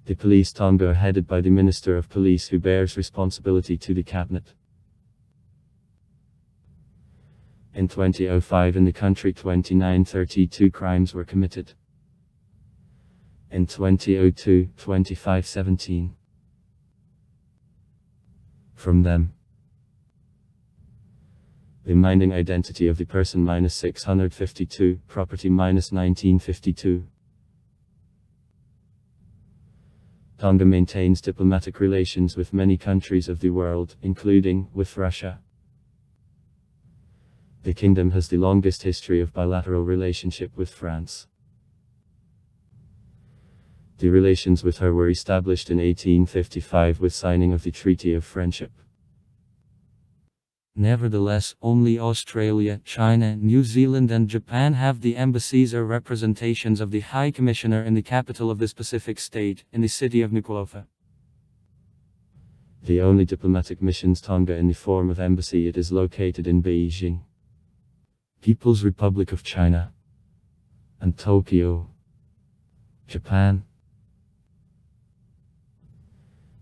The police Tonga are headed by the Minister of Police who bears responsibility to the Cabinet. In 2005 in the country 2932 crimes were committed. In 2002, 2517. From them, the mining identity of the person -652, property -1952. Tonga maintains diplomatic relations with many countries of the world, including with Russia. The kingdom has the longest history of bilateral relationship with France. The relations with her were established in 1855 with signing of the Treaty of Friendship. Nevertheless, only Australia, China, New Zealand and Japan have the embassies or representations of the High Commissioner in the capital of the specific state, in the city of Nuku'alofa. The only diplomatic missions Tonga in the form of embassy it is located in Beijing, People's Republic of China, and Tokyo, Japan.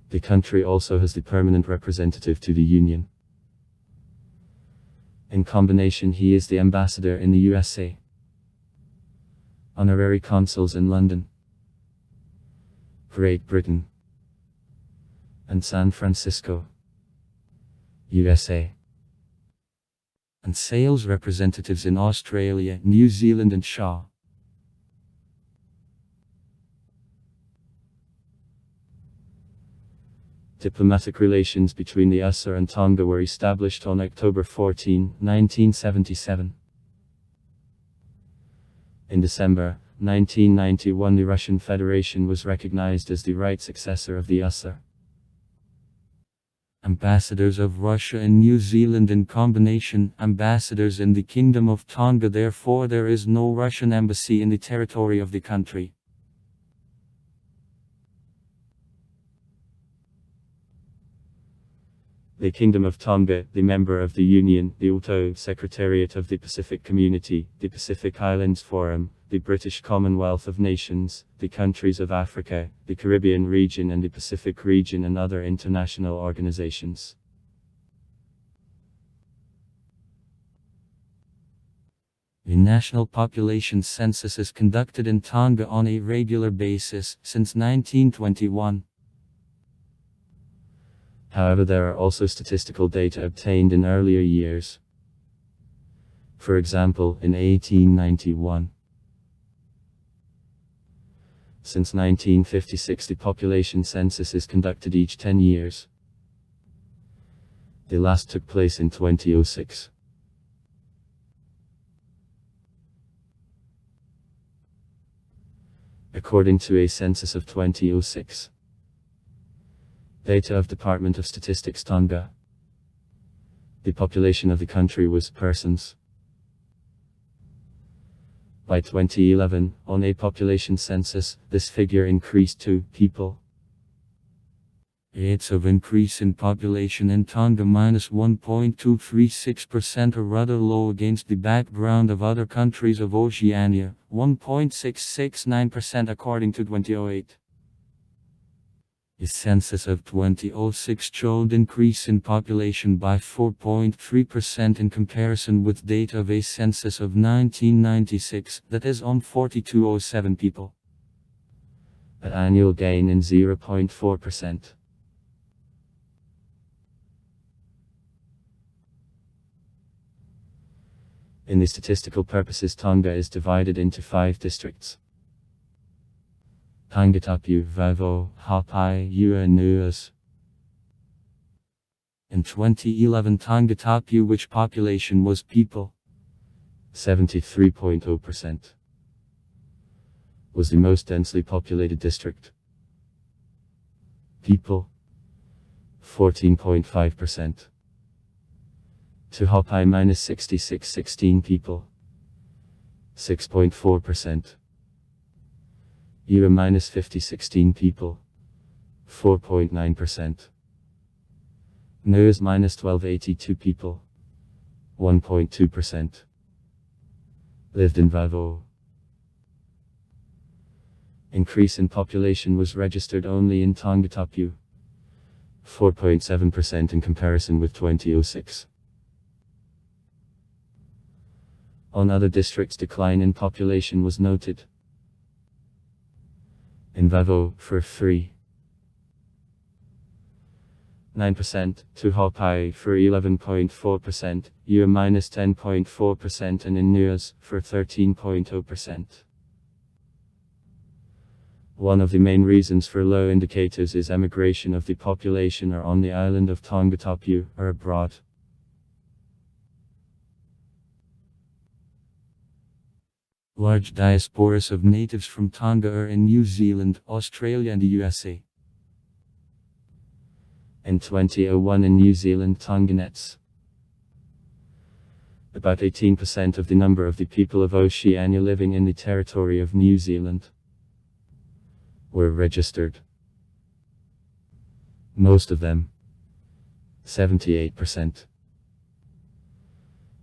The country also has the permanent representative to the Union. In combination, he is the ambassador in the USA, honorary consuls in London, Great Britain, and San Francisco, USA, and sales representatives in Australia, New Zealand and Shaw. Diplomatic relations between the USA and Tonga were established on October 14, 1977. In December 1991, the Russian Federation was recognized as the right successor of the USA. Ambassadors of Russia and New Zealand in combination, ambassadors in the Kingdom of Tonga. Therefore, there is no Russian embassy in the territory of the country. The Kingdom of Tonga, the member of the Union, the UTO Secretariat of the Pacific Community, the Pacific Islands Forum, the British Commonwealth of Nations, the countries of Africa, the Caribbean region and the Pacific region and other international organizations. The national population census is conducted in Tonga on a regular basis since 1921. However, there are also statistical data obtained in earlier years. For example, in 1891. Since 1956, the population census is conducted each 10 years. The last took place in 2006. According to a census of 2006. Data of Department of Statistics Tonga. The population of the country was persons. By 2011, on a population census, this figure increased to people. Rates of increase in population in Tonga -1.236% are rather low against the background of other countries of Oceania, 1.669% according to 2008. The census of 2006 showed increase in population by 4.3% in comparison with data of a census of 1996, that is on 4,207 people. An annual gain in 0.4%. In the statistical purposes, Tonga is divided into 5 districts. Tangatapu, Vavo, Hapai, Ua Nuas. In 2011, Tangatapu, which population was people 73.0%, was the most densely populated district. People 14.5%. To Hapai -6616 people 6.4%. Ua -5016 people 4.9%. Nuas -1282 people 1.2%. Lived in Vavo. Increase in population was registered only in Tangatapu, 4.7% in comparison with 2006. On other districts, decline in population was noted. In Vavo, for 3.9%, to Hapai for 11.4%, Ua -10.4% and in Nuas for 13.0%. One of the main reasons for low indicators is emigration of the population or on the island of Tangatapu, or abroad. Large diasporas of natives from Tonga are in New Zealand, Australia and the USA. In 2001 in New Zealand, Tonganets About 18% of the number of the people of Oceania living in the territory of New Zealand were registered. Most of them, 78%,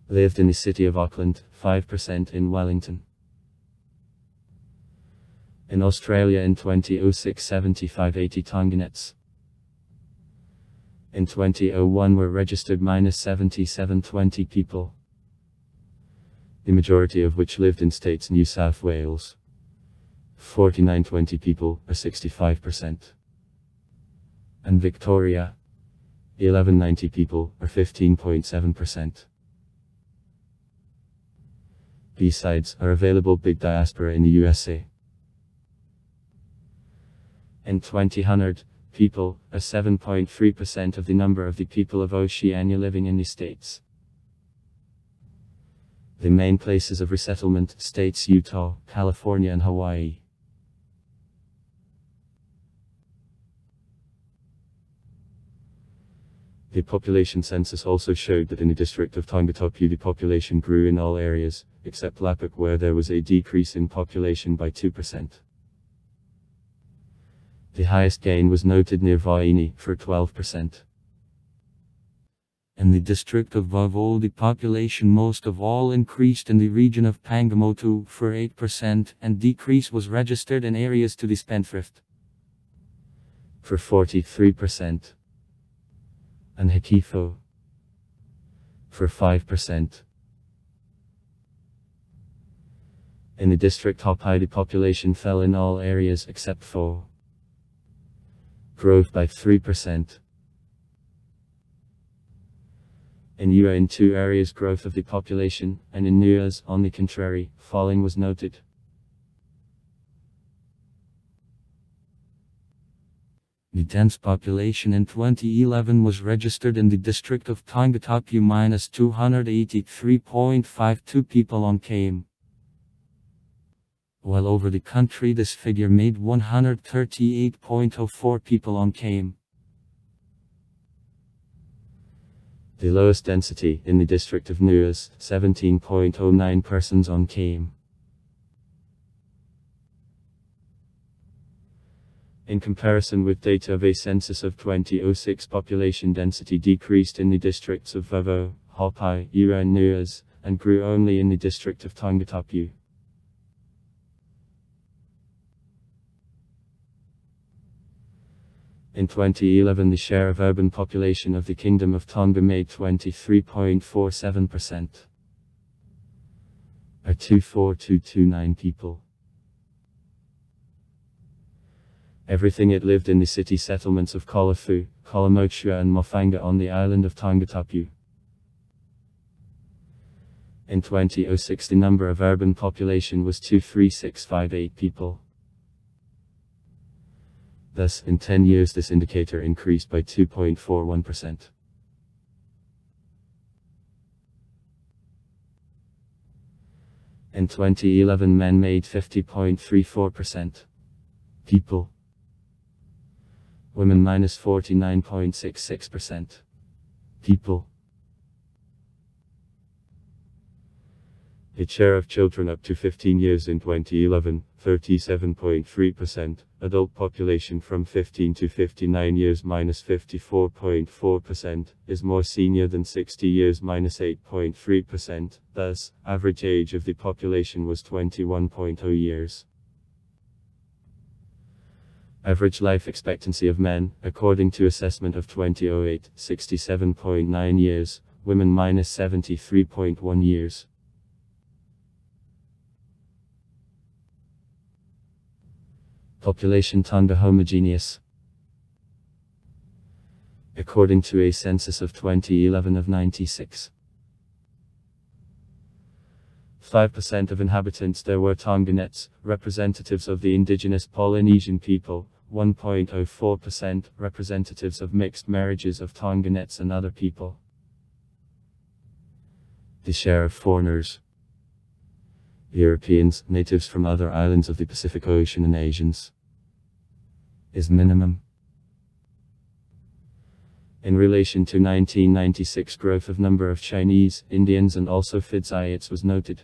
lived in the city of Auckland, 5% in Wellington. In Australia in 2006, 7580 Tonganets. In 2001 were registered -7720 people, the majority of which lived in states New South Wales, 4920 people, or 65%. And Victoria, 1190 people, or 15.7%. B-sides are available. Big diaspora in the USA. In 2000, people are 7.3% of the number of the people of Oceania living in the states. The main places of resettlement: states Utah, California and Hawaii. The population census also showed that in the district of Tongatapu the population grew in all areas, except Lapuk, where there was a decrease in population by 2%. The highest gain was noted near Vaini, for 12%. In the district of Vavole the population most of all increased in the region of Pangamotu, for 8%, and decrease was registered in areas to the Spendthrift, for 43%. And Hikifo, for 5%. In the district Hopai the population fell in all areas except for Grove by 3%. In Ua in two areas growth of the population, and in Nuas, on the contrary, falling was noted. The dense population in 2011 was registered in the district of Tongatapu -283.52 people on km. While over the country this figure made 138.04 people on km. The lowest density in the district of Nuas, 17.09 persons on km. In comparison with data of a census of 2006, population density decreased in the districts of Vavo, Hopai, Ua and Nuas, and grew only in the district of Tongatapu. In 2011 the share of urban population of the Kingdom of Tonga made 23.47%, or 24229 people. Everything it lived in the city settlements of Kolafu, Kolamotua and Mofanga on the island of Tongatapu. In 2006 the number of urban population was 23658 people. Thus, in 10 years this indicator increased by 2.41%. In 2011 men made 50.34%. People. Women -49.66%. People. Its share of children up to 15 years in 2011, 37.3%, adult population from 15 to 59 years -54.4%, is more senior than 60 years -8.3%, thus, average age of the population was 21.0 years. Average life expectancy of men, according to assessment of 2008, 67.9 years, women -73.1 years. Population Tonga homogeneous. According to a census of 2011 of 96. 5% of inhabitants there were Tonganets, representatives of the indigenous Polynesian people, 1.04% representatives of mixed marriages of Tonganets and other people. The share of foreigners, Europeans, natives from other islands of the Pacific Ocean and Asians, is minimum. In relation to 1996 growth of number of Chinese, Indians and also Fidzaites was noted.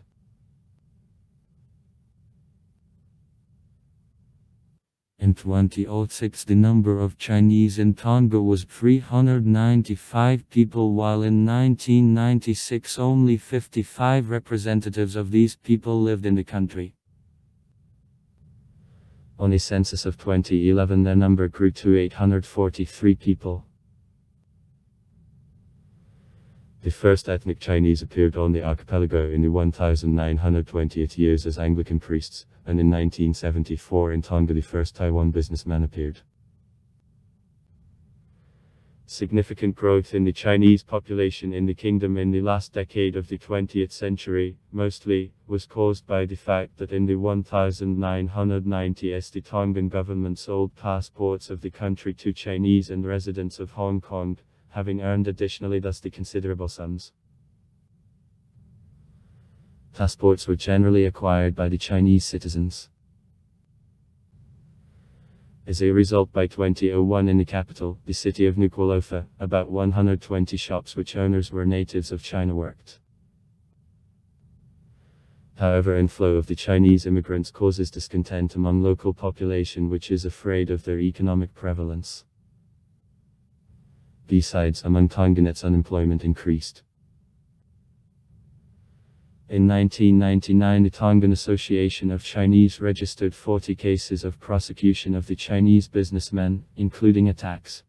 In 2006 the number of Chinese in Tonga was 395 people, while in 1996 only 55 representatives of these people lived in the country. On a census of 2011 their number grew to 843 people. The first ethnic Chinese appeared on the archipelago in the 1920th years as Anglican priests, and in 1974 in Tonga the first Taiwan businessman appeared. Significant growth in the Chinese population in the kingdom in the last decade of the 20th century, mostly, was caused by the fact that in the 1990s the Tongan government sold passports of the country to Chinese and residents of Hong Kong, having earned additionally thus the considerable sums. Passports were generally acquired by the Chinese citizens. As a result, by 2001 in the capital, the city of Nuku'alofa, about 120 shops which owners were natives of China worked. However, inflow of the Chinese immigrants causes discontent among local population which is afraid of their economic prevalence. Besides, among Tongans unemployment increased. In 1999 the Tongan Association of Chinese registered 40 cases of prosecution of the Chinese businessmen, including attacks.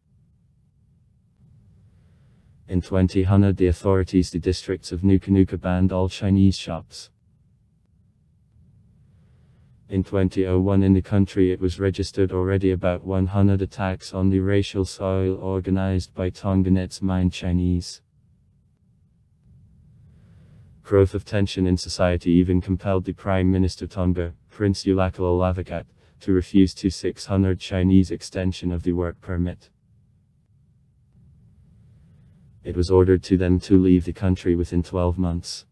In 2000 the authorities the districts of Nuku'alofa banned all Chinese shops. In 2001 in the country it was registered already about 100 attacks on the racial soil organized by Tongans mined Chinese. Growth of tension in society even compelled the Prime Minister Tonga, Prince Ulakal Lavakat, to refuse to 600 Chinese extension of the work permit. It was ordered to them to leave the country within 12 months.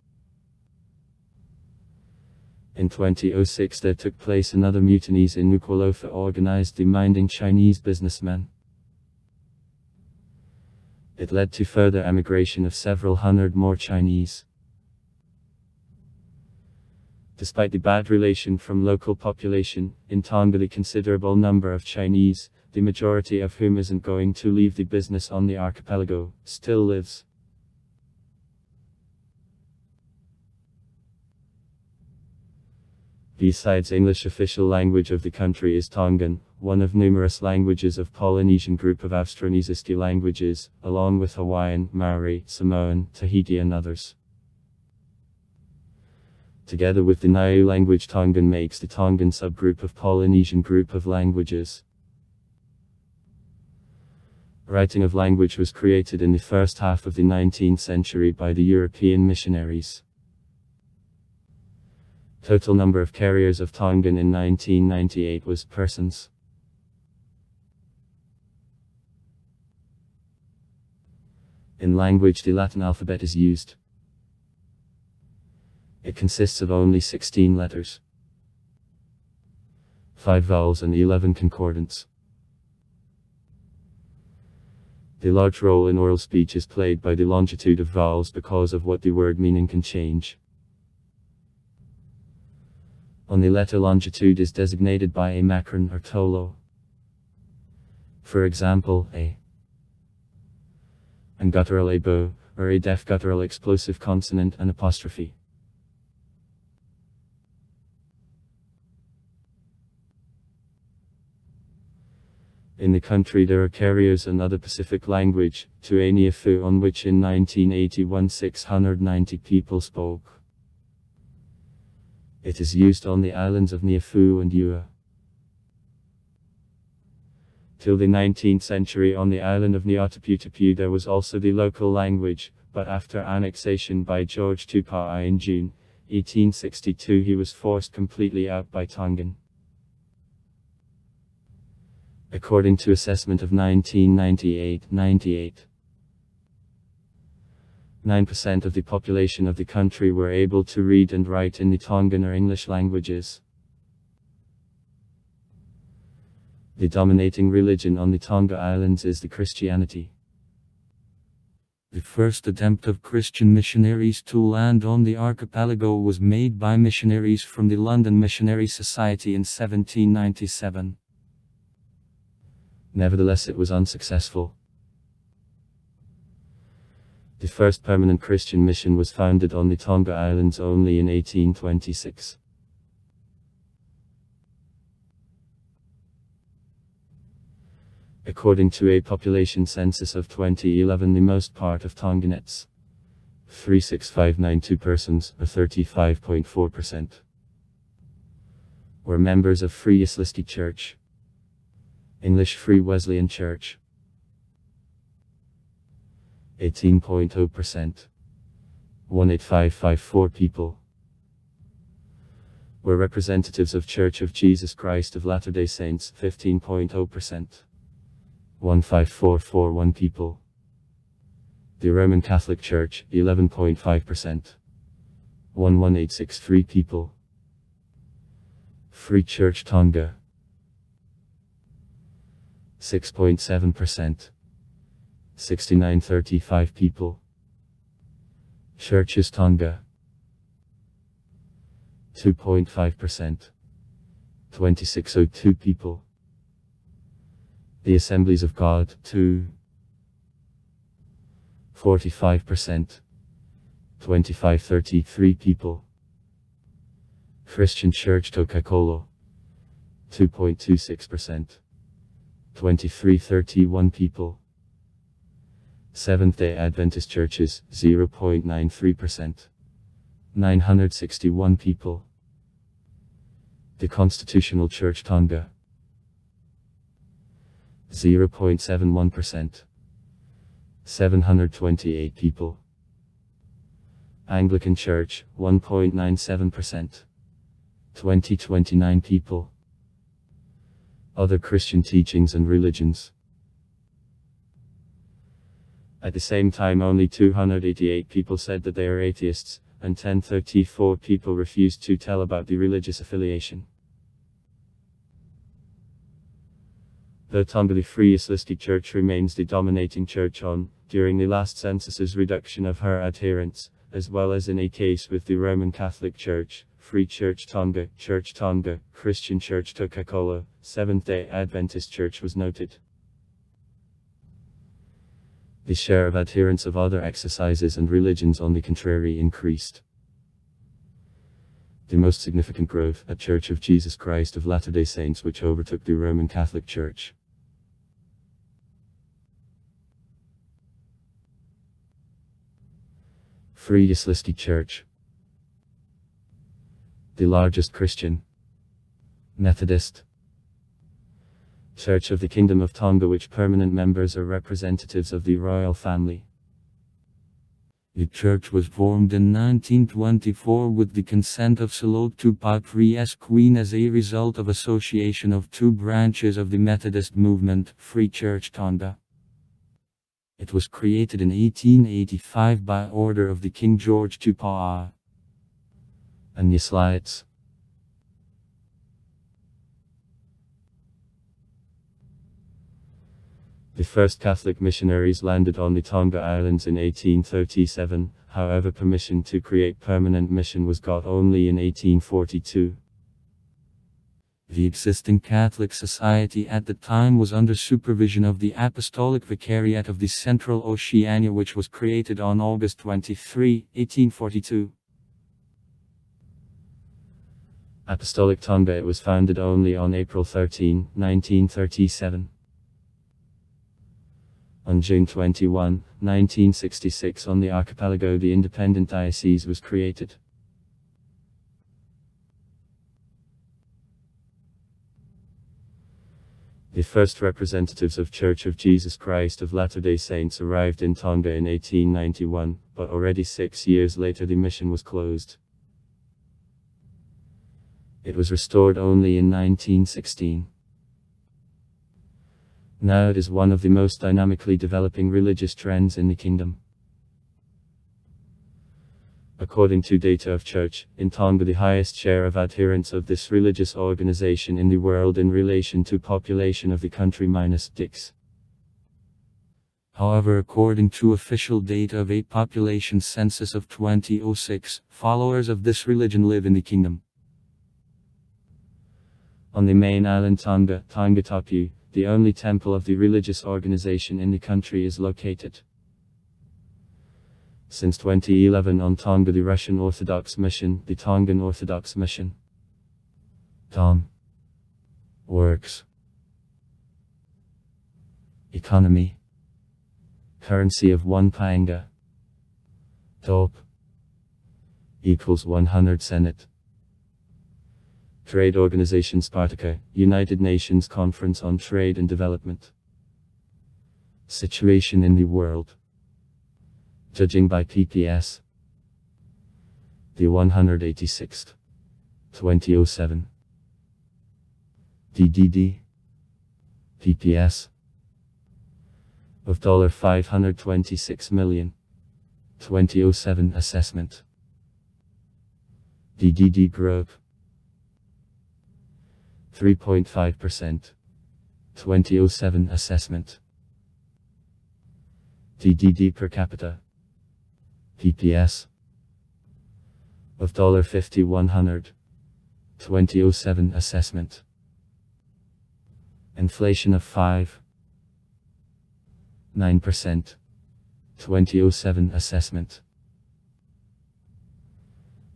In 2006 there took place another mutinies in Nuku'alofa organized by minding Chinese businessmen. It led to further emigration of several hundred more Chinese. Despite the bad relation from local population, in Tonga the considerable number of Chinese, the majority of whom isn't going to leave the business on the archipelago, still lives. Besides English, official language of the country is Tongan, one of numerous languages of Polynesian group of Austronesian languages, along with Hawaiian, Maori, Samoan, Tahiti and others. Together with the Niue language, Tongan makes the Tongan subgroup of Polynesian group of languages. Writing of language was created in the first half of the 19th century by the European missionaries. Total number of carriers of Tongan in 1998 was persons. In language the Latin alphabet is used. It consists of only 16 letters, 5 vowels and 11 concordants. The large role in oral speech is played by the longitude of vowels because of what the word meaning can change. On the letter longitude is designated by a macron or tolo. For example, a and guttural abo, or a deaf guttural explosive consonant and apostrophe. In the country there are carriers and other Pacific language, Tuaniafu, on which in 1981 690 people spoke. It is used on the islands of Niuafu and Ua. Till the 19th century on the island of Niuataputapu there was also the local language, but after annexation by George Tupa'i in June 1862 he was forced completely out by Tongan. According to assessment of 1998, 9% of the population of the country were able to read and write in the Tongan or English languages. The dominating religion on the Tonga Islands is the Christianity. The first attempt of Christian missionaries to land on the archipelago was made by missionaries from the London Missionary Society in 1797. Nevertheless, it was unsuccessful. The first permanent Christian mission was founded on the Tonga Islands only in 1826. According to a population census of 2011, the most part of Tonganets, 36592 persons, or 35.4%, were members of Free Islamistic Church, English Free Wesleyan Church, 18.0%, 18554 people, were representatives of Church of Jesus Christ of Latter-day Saints, 15.0%. 15441 people. The Roman Catholic Church, 11.5%. 11863 people. Free Church Tonga, 6.7%. 6935 people. Churches Tonga, 2.5%. 2602 people. The Assemblies of God, 45%. 2533 people. Christian Church Tokakolo, 2.26%. 2331 people. Seventh-day Adventist Churches, 0.93%. 961 people. The Constitutional Church Tonga, 0.71%. 728 people. Anglican Church, 1.97%. 2029 people. Other Christian teachings and religions. At the same time, only 288 people said that they are atheists, and 1034 people refused to tell about the religious affiliation. The Tonga Free Islamistic Church remains the dominating church during the last census's reduction of her adherents, as well as in a case with the Roman Catholic Church, Free Church Tonga, Christian Church Tokakolo, Seventh-day Adventist Church was noted. The share of adherents of other exercises and religions on the contrary increased. The most significant growth at Church of Jesus Christ of Latter-day Saints, which overtook the Roman Catholic Church. Free Islamistic Church, the largest Christian, Methodist Church of the Kingdom of Tonga, which permanent members are representatives of the royal family. The church was formed in 1924 with the consent of Salot Tupatri's Queen as a result of association of two branches of the Methodist movement, Free Church Tonga. It was created in 1885 by order of the King George Tupac and Yislites. The first Catholic missionaries landed on the Tonga Islands in 1837, however permission to create permanent mission was got only in 1842. The existing Catholic society at the time was under supervision of the Apostolic Vicariate of the Central Oceania, which was created on August 23, 1842. Apostolic Tonga, it was founded only on April 13, 1937. On June 21, 1966, on the archipelago, the independent diocese was created. The first representatives of Church of Jesus Christ of Latter-day Saints arrived in Tonga in 1891, but already 6 years later the mission was closed. It was restored only in 1916. Now it is one of the most dynamically developing religious trends in the kingdom. According to data of Church in Tonga, the highest share of adherents of this religious organization in the world in relation to population of the country -6. However, according to official data of a population census of 2006, followers of this religion live in the kingdom. On the main island Tonga, Tongatapu, the only temple of the religious organization in the country is located. Since 2011 on Tonga, the Russian Orthodox Mission, the Tongan Orthodox Mission, TOM, works. Economy. Currency of 1 paenga, top, equals 100 Senate. Trade Organization Spartaka, United Nations Conference on Trade and Development. Situation in the world. Judging by PPS. The 186th. 2007. DDD. PPS. Of $526 million. 2007 assessment. DDD Group. 3.5%. 2007 assessment. DDD per capita. PPS. Of $5,100. 2007 assessment. Inflation of 5.9%. 2007 assessment.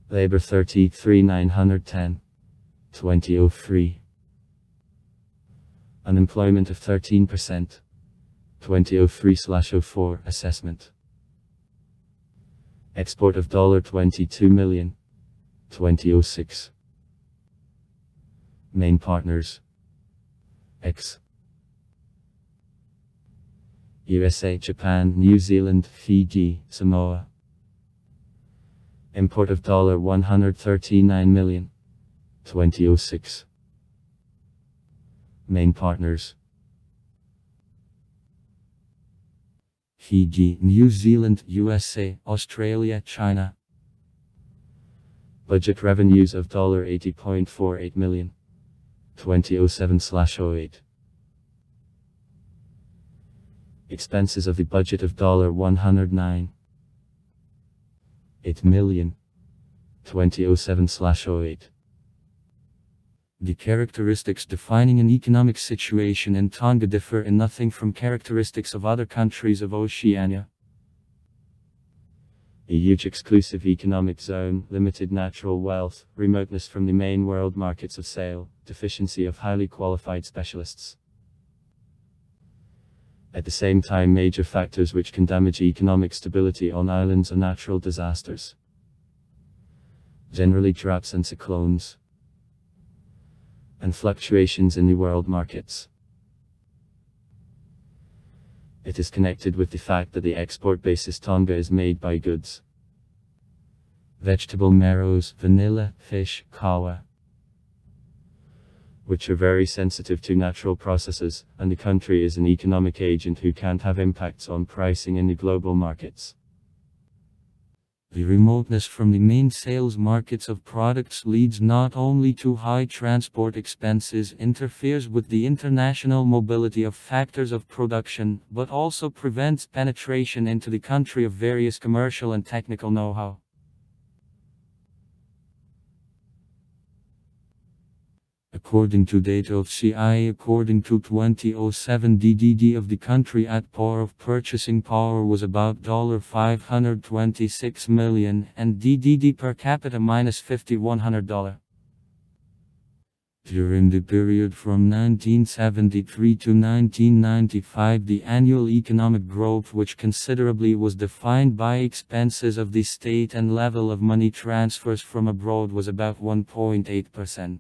Labor 33,910. 2003. Unemployment of 13%. 2003/04 assessment. Export of $22 million. 2006. Main partners. X. USA, Japan, New Zealand, Fiji, Samoa. Import of $139 million. 2006. Main partners. Fiji, New Zealand, USA, Australia, China. Budget revenues of $80.48 million. 2007/08. Expenses of the budget of $109.8 million. 2007/08. The characteristics defining an economic situation in Tonga differ in nothing from characteristics of other countries of Oceania. A huge exclusive economic zone, limited natural wealth, remoteness from the main world markets of sale, deficiency of highly qualified specialists. At the same time, major factors which can damage economic stability on islands are natural disasters, generally droughts and cyclones, and fluctuations in the world markets. It is connected with the fact that the export basis Tonga is made by goods, vegetable marrows, vanilla, fish, kawa, which are very sensitive to natural processes, and the country is an economic agent who can't have impacts on pricing in the global markets. The remoteness from the main sales markets of products leads not only to high transport expenses, interferes with the international mobility of factors of production, but also prevents penetration into the country of various commercial and technical know-how. According to data of CIA, according to 2007 DDD of the country at par of purchasing power was about $526 million and DDD per capita minus $5,100. During the period from 1973 to 1995, the annual economic growth, which considerably was defined by expenses of the state and level of money transfers from abroad, was about 1.8%.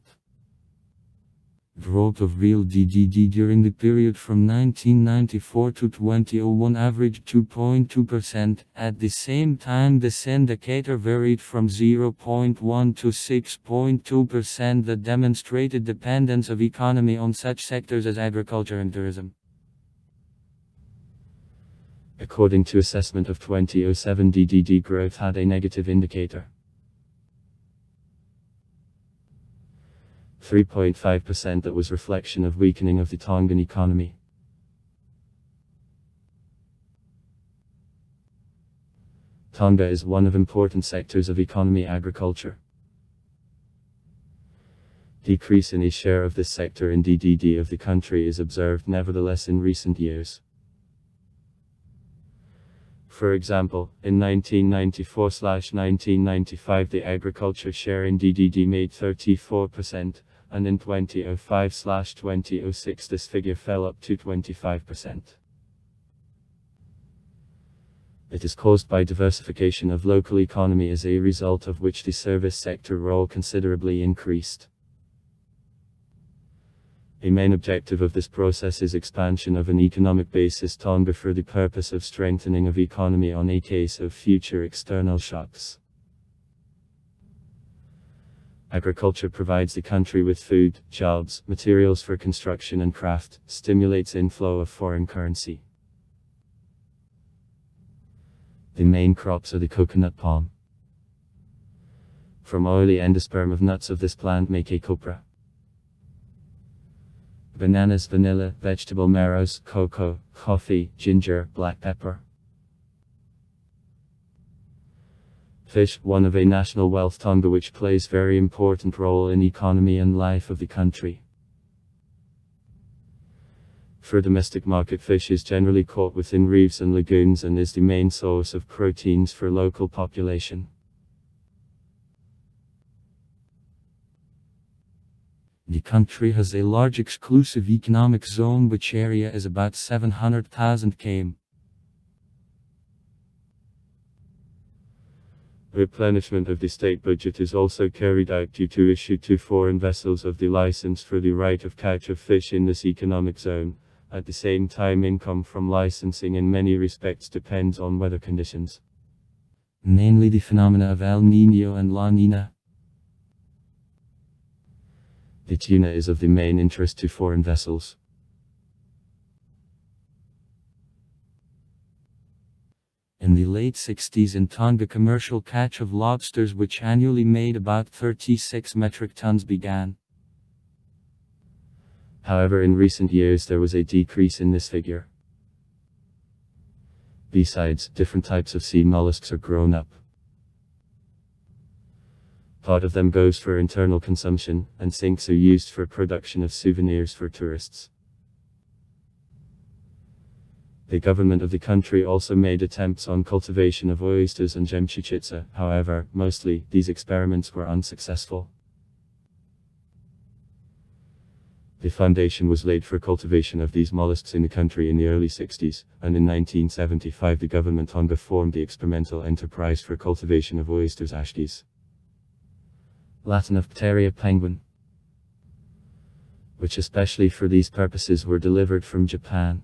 Growth of real DDD during the period from 1994 to 2001 averaged 2.2%. At the same time, this indicator varied from 0.1 to 6.2%, that demonstrated dependence of economy on such sectors as agriculture and tourism. According to assessment of 2007, DDD growth had a negative indicator. 3.5% that was reflection of weakening of the Tongan economy. Tonga is one of important sectors of economy agriculture. Decrease in a share of this sector in DDD of the country is observed nevertheless in recent years. For example, in 1994/1995 the agriculture share in DDD made 34%, and in 2005/2006 this figure fell up to 25%. It is caused by diversification of local economy, as a result of which the service sector role considerably increased. A main objective of this process is expansion of an economic basis Tonga for the purpose of strengthening of economy on a case of future external shocks. Agriculture provides the country with food, jobs, materials for construction and craft, stimulates inflow of foreign currency. The main crops are the coconut palm. From oily endosperm of nuts of this plant make a copra. Bananas, vanilla, vegetable marrows, cocoa, coffee, ginger, black pepper. Fish, one of a national wealth Tonga which plays very important role in economy and life of the country. For domestic market, fish is generally caught within reefs and lagoons and is the main source of proteins for local population. The country has a large exclusive economic zone which area is about 700,000 km. Replenishment of the state budget is also carried out due to issue to foreign vessels of the license for the right of catch of fish in this economic zone. At the same time, income from licensing in many respects depends on weather conditions, mainly the phenomena of El Niño and La Nina. The tuna is of the main interest to foreign vessels. In the late 60s in Tonga, commercial catch of lobsters, which annually made about 36 metric tons, began. However, in recent years there was a decrease in this figure. Besides, different types of sea mollusks are grown up. Part of them goes for internal consumption, and sinks are used for production of souvenirs for tourists. The government of the country also made attempts on cultivation of oysters and gemchuchitsa, however, mostly, these experiments were unsuccessful. The foundation was laid for cultivation of these mollusks in the country in the early 60s, and in 1975 the government Tonga formed the experimental enterprise for cultivation of oysters ashties. Latin of Pteria penguin, which especially for these purposes were delivered from Japan.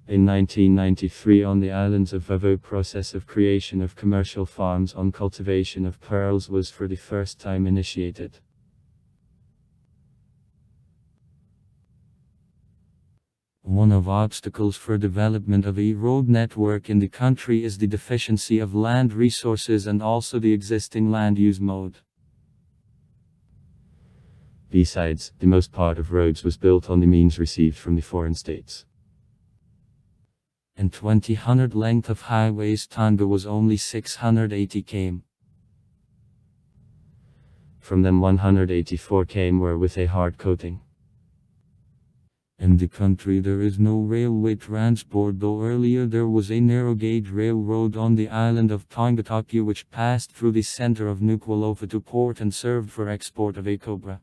In 1993 on the islands of Vavo, process of creation of commercial farms on cultivation of pearls was for the first time initiated. One of obstacles for development of a road network in the country is the deficiency of land resources and also the existing land use mode. Besides, the most part of roads was built on the means received from the foreign states. In 2000 length of highways, Tonga was only 680 km. From them 184 km were with a hard coating. In the country there is no railway transport, though earlier there was a narrow gauge railroad on the island of Tongataki which passed through the center of Nuku'alofa to port and served for export of a copra.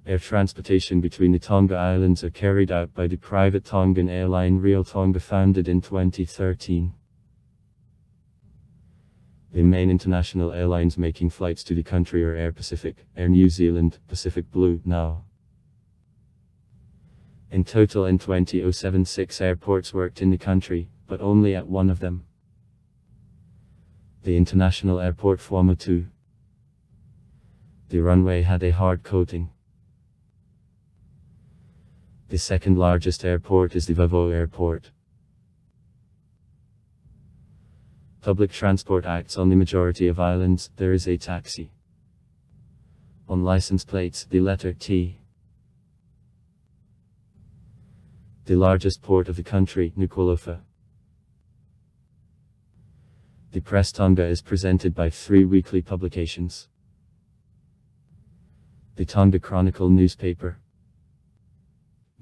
Air transportation between the Tonga Islands are carried out by the private Tongan airline Real Tonga, founded in 2013. The main international airlines making flights to the country are Air Pacific, Air New Zealand, Pacific Blue, now. In total in 2007 6 airports worked in the country, but only at one of them. The international airport Tuamotu. The runway had a hard coating. The second largest airport is the Vavo Airport. Public transport acts on the majority of islands. There is a taxi. On license plates, the letter T. The largest port of the country, Nuku'alofa. The Press Tonga is presented by 3 weekly publications. The Tonga Chronicle newspaper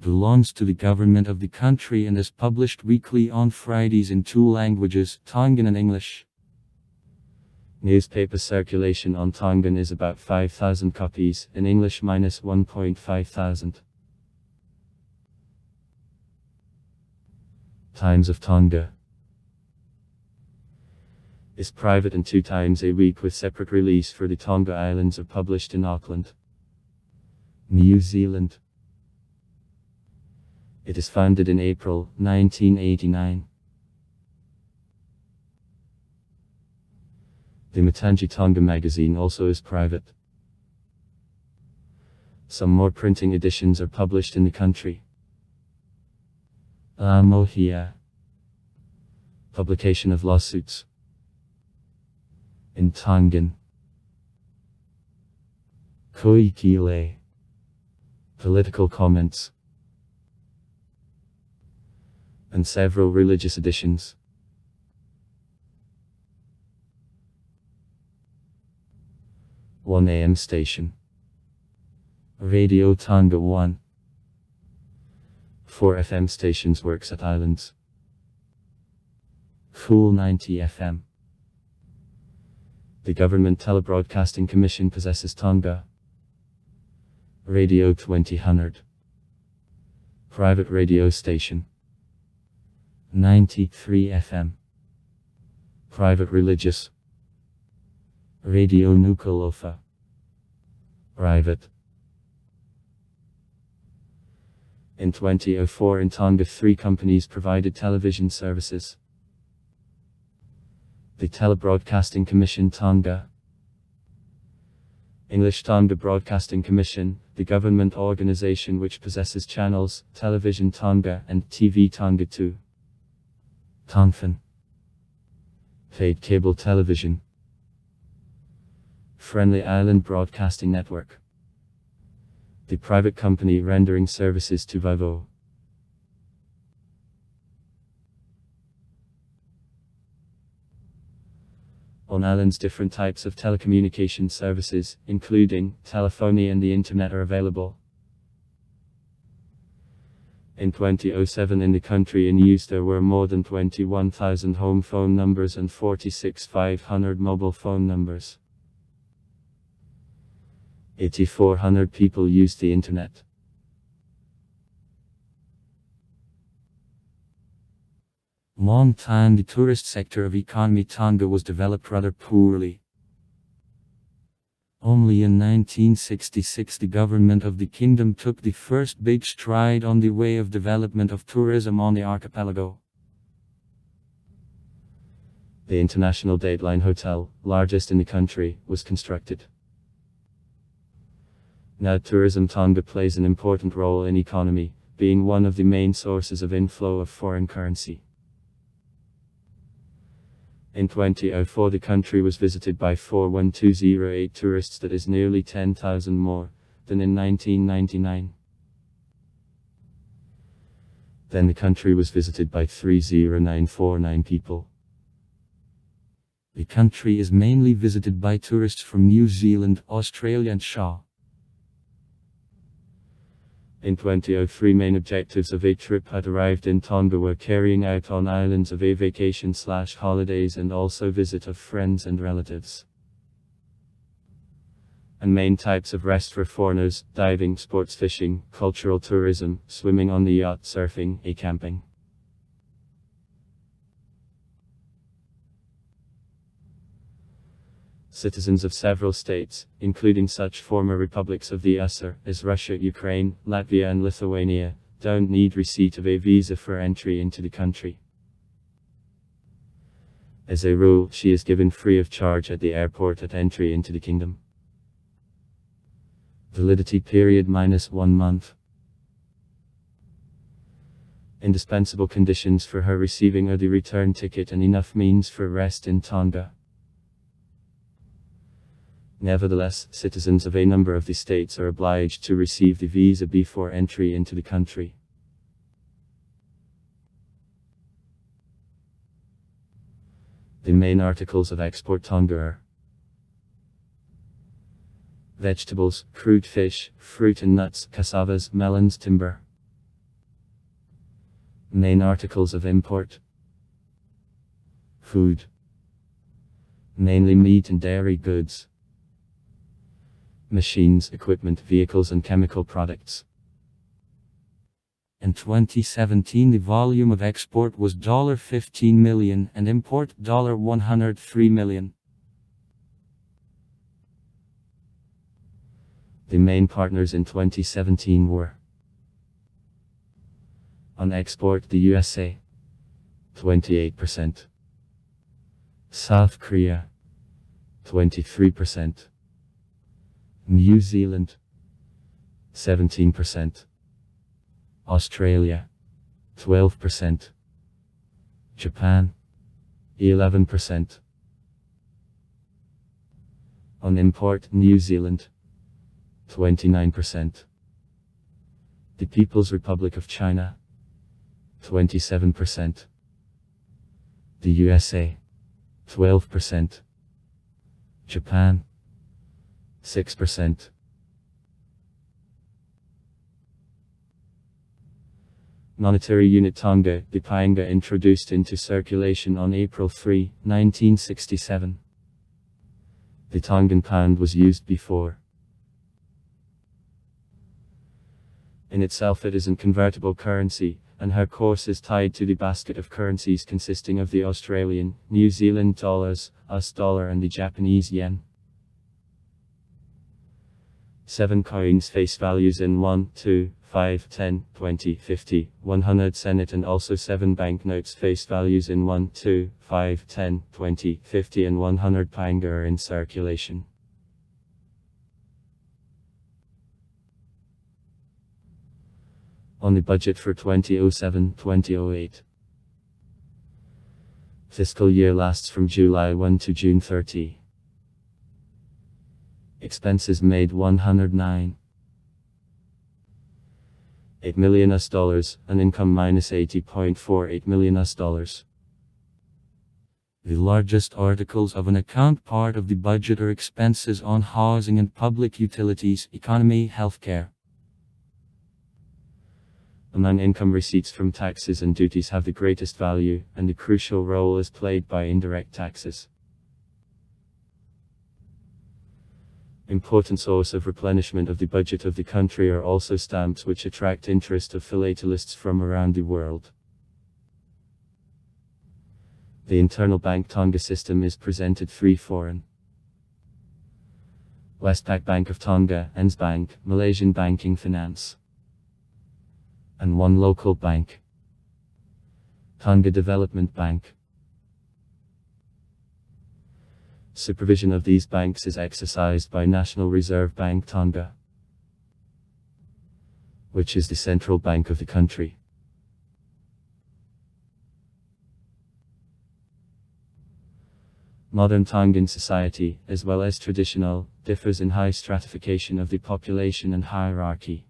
belongs to the government of the country and is published weekly on Fridays in 2 languages, Tongan and English. Newspaper circulation on Tongan is about 5,000 copies, in English -1.5 thousand. Times of Tonga is private and 2 times a week with separate release for the Tonga Islands are published in Auckland, New Zealand. It is founded in April 1989. The Matangi Tonga magazine also is private. Some more printing editions are published in the country. Mohia. Publication of lawsuits in Tongan. Koikile. Political comments and several religious editions. One AM station. Radio Tonga 1. 4 FM stations works at Islands. Cool 90 FM. The Government Telebroadcasting Commission possesses Tonga. Radio 2000. Private radio station. 93 FM. Private religious. Radio Nuku'alofa. Private. In 2004 in Tonga 3 companies provided television services. The Telebroadcasting Commission Tonga. English Tonga Broadcasting Commission, the government organization which possesses channels, Television Tonga and TV Tonga 2. Tonfin. Paid cable television. Friendly Island Broadcasting Network. The private company rendering services to Vivo. On islands different types of telecommunication services, including telephony and the internet are available. In 2007 in the country in use there were more than 21,000 home phone numbers and 46,500 mobile phone numbers. 8,400 people used the internet. Long time the tourist sector of economy Tonga was developed rather poorly. Only in 1966 the government of the kingdom took the first big stride on the way of development of tourism on the archipelago. The International Dateline Hotel, largest in the country, was constructed. Now Tourism Tonga plays an important role in economy, being one of the main sources of inflow of foreign currency. In 2004 the country was visited by 41208 tourists, that is nearly 10,000 more than in 1999. Then the country was visited by 30949 people. The country is mainly visited by tourists from New Zealand, Australia and Shaw. In 2003 main objectives of a trip had arrived in Tonga were carrying out on islands of a vacation/holidays and also visit of friends and relatives. And main types of rest for foreigners, diving, sports fishing, cultural tourism, swimming on the yacht, surfing, camping. Citizens of several states, including such former republics of the USSR as Russia, Ukraine, Latvia and Lithuania, don't need receipt of a visa for entry into the country. As a rule, she is given free of charge at the airport at entry into the kingdom. Validity period -1 month. Indispensable conditions for her receiving are the return ticket and enough means for rest in Tonga. Nevertheless, citizens of a number of the states are obliged to receive the visa before entry into the country. The main articles of export Tonga are vegetables, crude fish, fruit and nuts, cassavas, melons, timber. Main articles of import: food, mainly meat and dairy goods, machines, equipment, vehicles and chemical products. In 2017, the volume of export was $15 million and import $103 million. The main partners in 2017 were: on export, the USA 28%, South Korea 23%, New Zealand 17%, Australia 12%, Japan 11%. On import, New Zealand 29%, the People's Republic of China 27%, the USA 12%, Japan 6%. Monetary unit Tonga, the Paenga, introduced into circulation on April 3, 1967. The Tongan pound was used before. In itself it isn't convertible currency, and her course is tied to the basket of currencies consisting of the Australian, New Zealand dollars, US dollar and the Japanese yen. 7 coins face values in 1, 2, 5, 10, 20, 50, 100 cent, and also 7 banknotes face values in 1, 2, 5, 10, 20, 50 and 100 paenga are in circulation. On the budget for 2007-2008. Fiscal year lasts from July 1 to June 30. Expenses made $109.8 million and income minus $80.48 million. The largest articles of an account part of the budget are expenses on housing and public utilities, economy, healthcare. Among income, receipts from taxes and duties have the greatest value, and a crucial role is played by indirect taxes. Important source of replenishment of the budget of the country are also stamps, which attract interest of philatelists from around the world. The internal bank Tonga system is presented 3 foreign: Westpac Bank of Tonga, Bank, Malaysian Banking Finance, and 1 local bank, Tonga Development Bank. Supervision of these banks is exercised by National Reserve Bank Tonga, which is the central bank of the country. Modern Tongan society, as well as traditional, differs in high stratification of the population and hierarchy.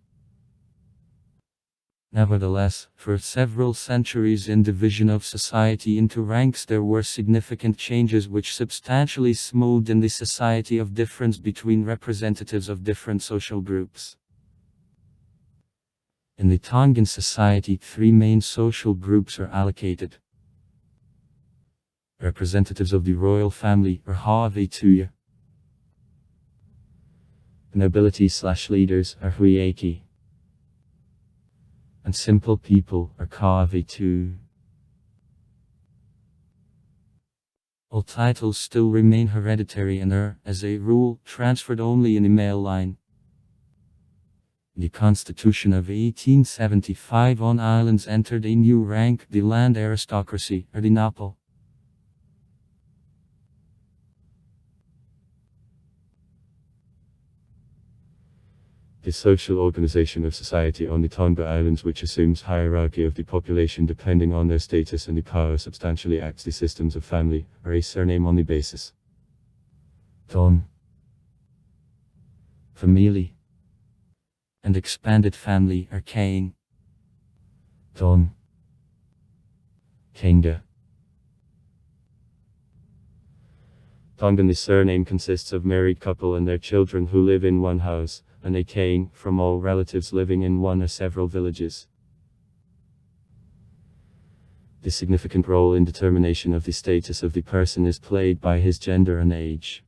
Nevertheless, for several centuries in division of society into ranks there were significant changes which substantially smoothed in the society of difference between representatives of different social groups. In the Tongan society, 3 main social groups are allocated. Representatives of the royal family, or Ha'avetuya. Nobility/leaders, or Huieki. And simple people, or Ka'avetu. All titles still remain hereditary and are, as a rule, transferred only in the male line. The Constitution of 1875 on islands entered a new rank, the land aristocracy, or the Napal. The social organization of society on the Tonga Islands, which assumes hierarchy of the population depending on their status and the power substantially acts the systems of family, or a surname on the basis. Ton. Family. And expanded family, or Kaing. Ton. Kenga. Tongan. The surname consists of married couple and their children who live in one house, and a king, from all relatives living in one or several villages. The significant role in determination of the status of the person is played by his gender and age.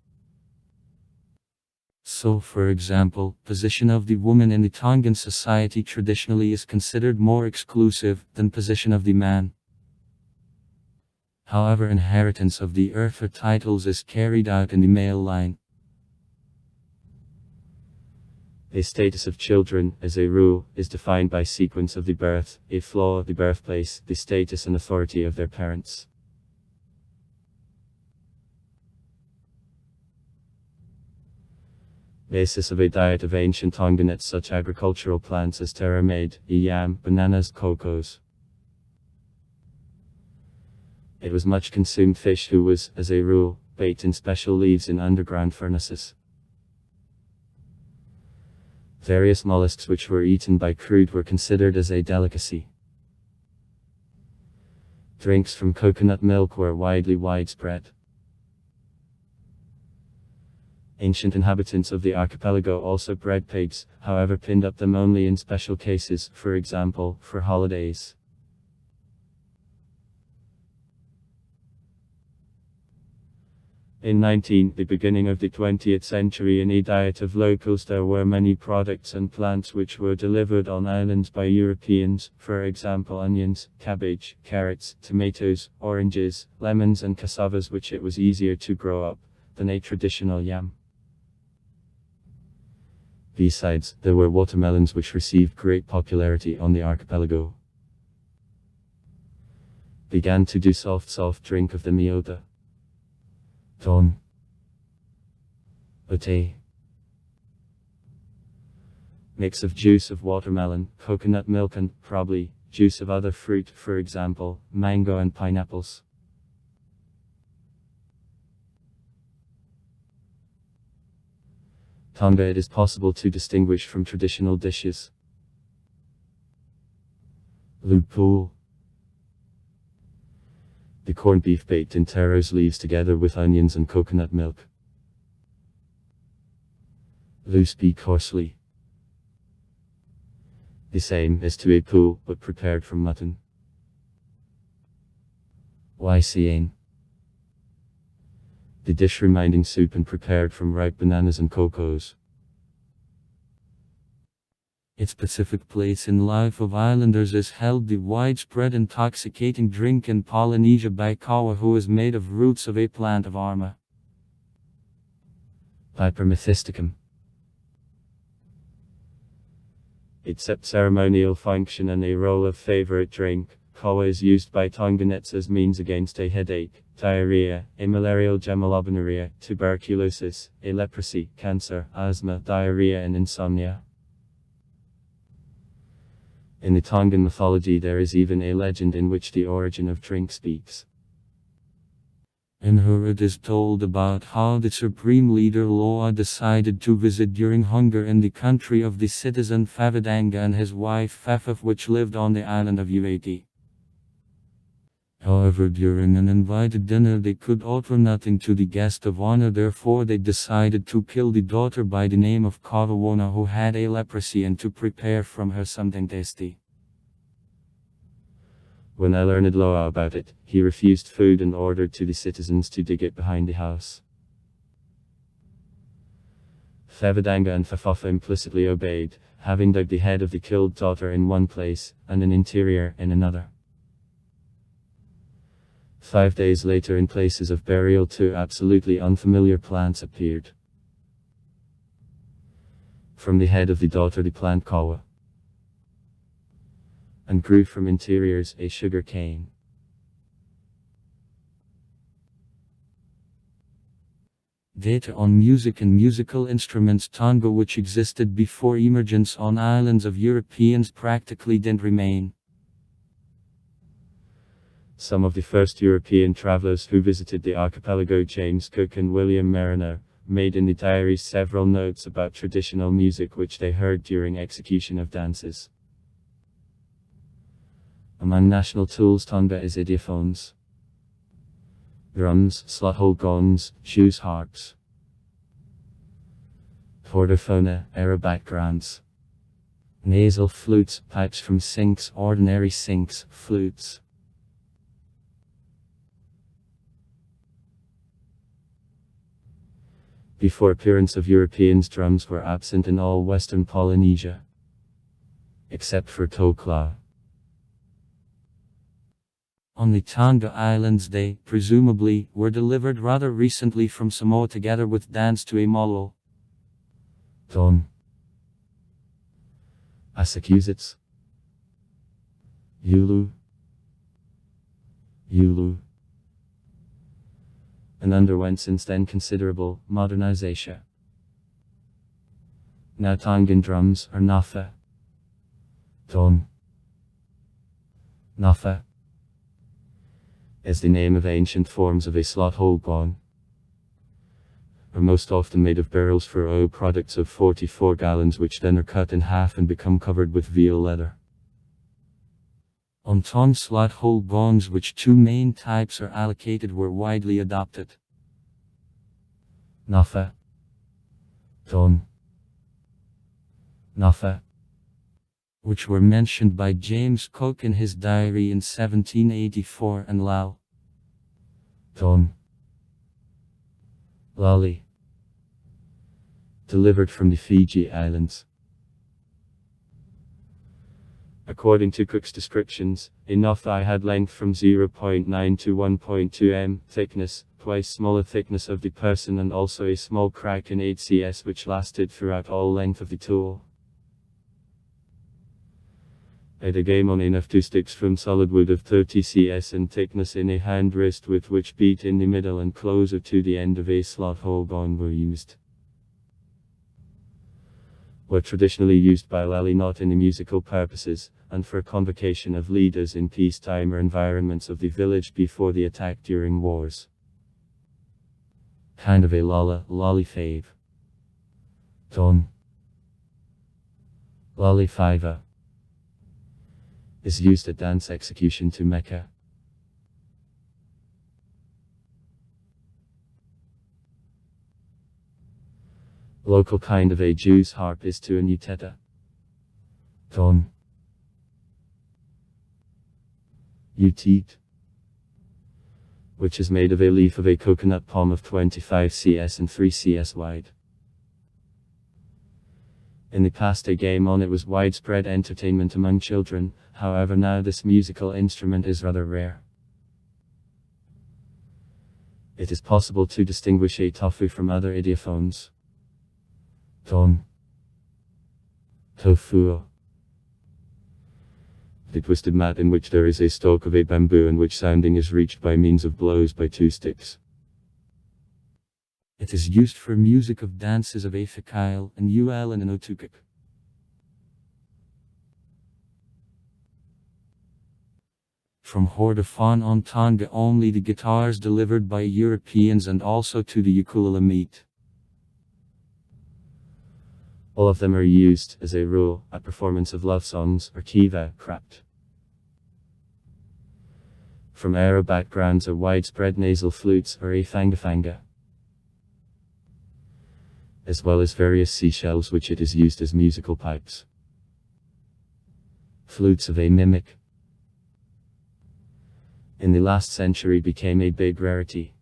So, for example, position of the woman in the Tongan society traditionally is considered more exclusive than position of the man. However, inheritance of the earth or titles is carried out in the male line. The status of children, as a rule, is defined by sequence of the birth, a flaw, the birthplace, the status and authority of their parents. Basis of a diet of ancient Tongans such agricultural plants as terra made, yam, bananas, cocos. It was much consumed fish who was, as a rule, baked in special leaves in underground furnaces. Various mollusks which were eaten by crude were considered as a delicacy. Drinks from coconut milk were widespread. Ancient inhabitants of the archipelago also bred pigs, however pinned up them only in special cases, for example, for holidays. In the beginning of the 20th century, in a diet of locals there were many products and plants which were delivered on islands by Europeans, for example onions, cabbage, carrots, tomatoes, oranges, lemons and cassavas which it was easier to grow up than a traditional yam. Besides, there were watermelons which received great popularity on the archipelago. Began to do soft drink of the miota. Ton. Ote. Mix of juice of watermelon, coconut milk and, probably, juice of other fruit, for example, mango and pineapples. Tonga. It is possible to distinguish from traditional dishes. Lumpur. The corned beef baked in taro's leaves together with onions and coconut milk. Loospi coarsely. The same as to a pool, but prepared from mutton. Waisiane. The dish reminding soup and prepared from ripe bananas and cocos. Its specific place in life of islanders is held the widespread intoxicating drink in Polynesia by kawa, who is made of roots of a plant of arma. Piper methysticum. Except ceremonial function and a role of favorite drink, kawa is used by Tongans as means against a headache, diarrhea, a malarial gemalobonuria, tuberculosis, a leprosy, cancer, asthma, diarrhea and insomnia. In the Tongan mythology there is even a legend in which the origin of drink speaks. In her it is told about how the supreme leader Loa decided to visit during hunger in the country of the citizen Favadanga and his wife Fefef, which lived on the island of Uati. However, during an invited dinner they could offer nothing to the guest of honor, therefore they decided to kill the daughter by the name of Kawawona, who had a leprosy, and to prepare from her something tasty. When I learned Loa about it, he refused food and ordered to the citizens to dig it behind the house. Favadanga and Fafafa implicitly obeyed, having dug the head of the killed daughter in one place, and an interior in another. 5 days later, in places of burial, 2 absolutely unfamiliar plants appeared. From the head of the daughter the plant kawa, and grew from interiors a sugar cane. Data on music and musical instruments. Tonga, which existed before emergence on islands of Europeans, practically didn't remain. Some of the first European travelers who visited the archipelago, James Cook and William Mariner, made in the diaries several notes about traditional music which they heard during execution of dances. Among national tools, Tonga is idiophones. Drums, slot hole gongs, shoes harps. Portaphone, era backgrounds. Nasal flutes, pipes from sinks, ordinary sinks, flutes. Before appearance of Europeans, drums were absent in all Western Polynesia, except for Tokla. On the Tonga Islands they, presumably, were delivered rather recently from Samoa together with dance to a molo. Ton. Massachusetts. Ulu. And underwent since then considerable modernization. Now Tongan drums are nafa. Ton. Nafa is the name of ancient forms of a slot hole gong, are most often made of barrels for oil products of 44 gallons, which then are cut in half and become covered with veal leather. On ton slot hole gongs, which two main types are allocated, were widely adopted. Nafa. Ton. Nafa, which were mentioned by James Cook in his diary in 1784, and Lao. Ton. Lali. Delivered from the Fiji Islands. According to Cook's descriptions, a nafa had length from 0.9 to 1.2 m, thickness, twice smaller thickness of the person, and also a small crack in 8 cs which lasted throughout all length of the tool. A game on enough two sticks from solid wood of 30 cs in thickness in a hand wrist with which beat in the middle and closer to the end of a slot hole gong were used. Were traditionally used by Lali not in the musical purposes, and for convocation of leaders in peacetime or environments of the village before the attack during wars. Kind of a lolly fave. Ton. Lolly fiver is used at dance execution to Mecca. Local kind of a Jew's harp is to a Nuteta. Ton. Uteet, which is made of a leaf of a coconut palm of 25 cs and 3 cs wide. In the past, a game on it was widespread entertainment among children, however now this musical instrument is rather rare. It is possible to distinguish a tofu from other idiophones. Ton. Tofu. The twisted mat in which there is a stalk of a bamboo and which sounding is reached by means of blows by two sticks. It is used for music of dances of Afikile and UL and an Otukik. From Hordofon on Tonga only the guitars delivered by Europeans and also to the ukulele meet. All of them are used, as a rule, at performance of love songs or kiva craft. From Arab backgrounds are widespread nasal flutes or a fangafanga, as well as various seashells which it is used as musical pipes. Flutes of a mimic in the last century became a big rarity.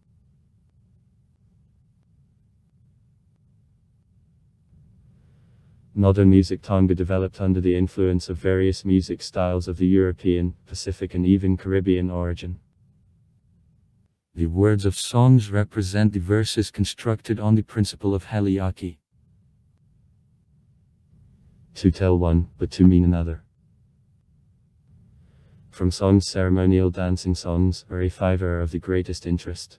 Modern music Tonga developed under the influence of various music styles of the European, Pacific and even Caribbean origin. The words of songs represent the verses constructed on the principle of Heliaki. To tell one, but to mean another. From songs, ceremonial dancing songs are a fiver of the greatest interest.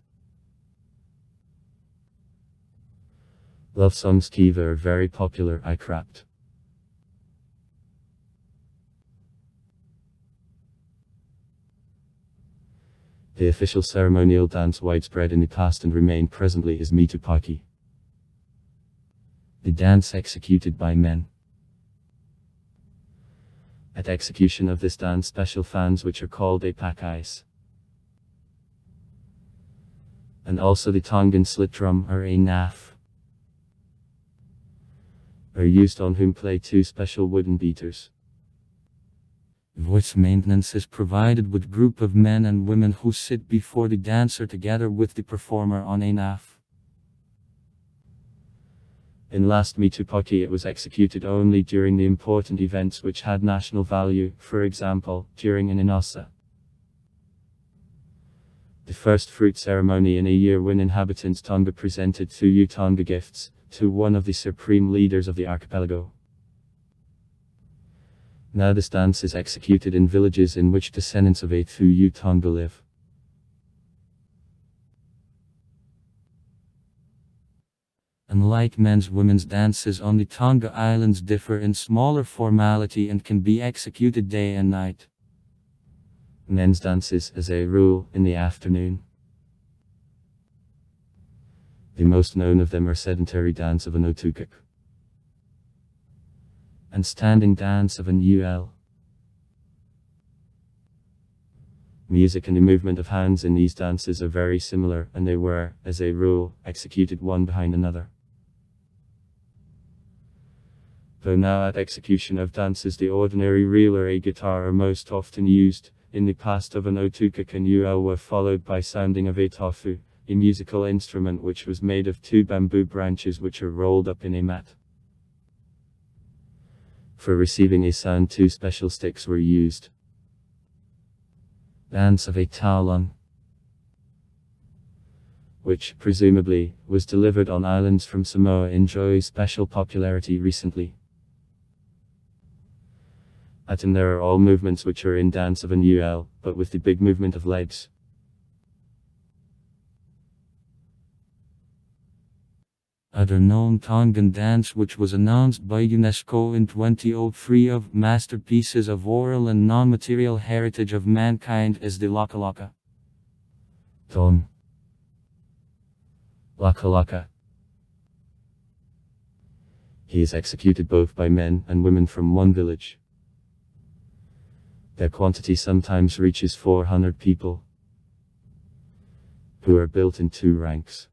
Love songs kiva are very popular, I crapped. The official ceremonial dance widespread in the past and remained presently is mitupaki. The dance executed by men. At execution of this dance, special fans which are called a pakais and also the Tongan slit drum or a naaf are used, on whom play two special wooden beaters. Voice maintenance is provided with group of men and women who sit before the dancer together with the performer on a naaf. In last Mitupaki it was executed only during the important events which had national value, for example, during an inasa, the first fruit ceremony in a year, when inhabitants Tonga presented 2 Tonga gifts to one of the supreme leaders of the archipelago. Now this dance is executed in villages in which descendants of a Thuyu Tonga live. Unlike women's dances on the Tonga Islands differ in smaller formality and can be executed day and night. Men's dances, as a rule, in the afternoon. The most known of them are sedentary dance of an otukuk and standing dance of an ul. Music and the movement of hands in these dances are very similar, and they were, as a rule, executed one behind another. Though now at execution of dances the ordinary reel or a guitar are most often used, in the past of an otukuk and ul were followed by sounding of a tofu, a musical instrument which was made of 2 bamboo branches which are rolled up in a mat. For receiving a sound 2 special sticks were used. Dance of a taolong, which, presumably, was delivered on islands from Samoa, enjoys special popularity recently. At him there are all movements which are in dance of an ul, but with the big movement of legs. Other known Tongan dance which was announced by UNESCO in 2003 of masterpieces of oral and non-material heritage of mankind is the Laka Laka. Ton. Laka Laka. He is executed both by men and women from one village. Their quantity sometimes reaches 400 people, who are built in 2 ranks.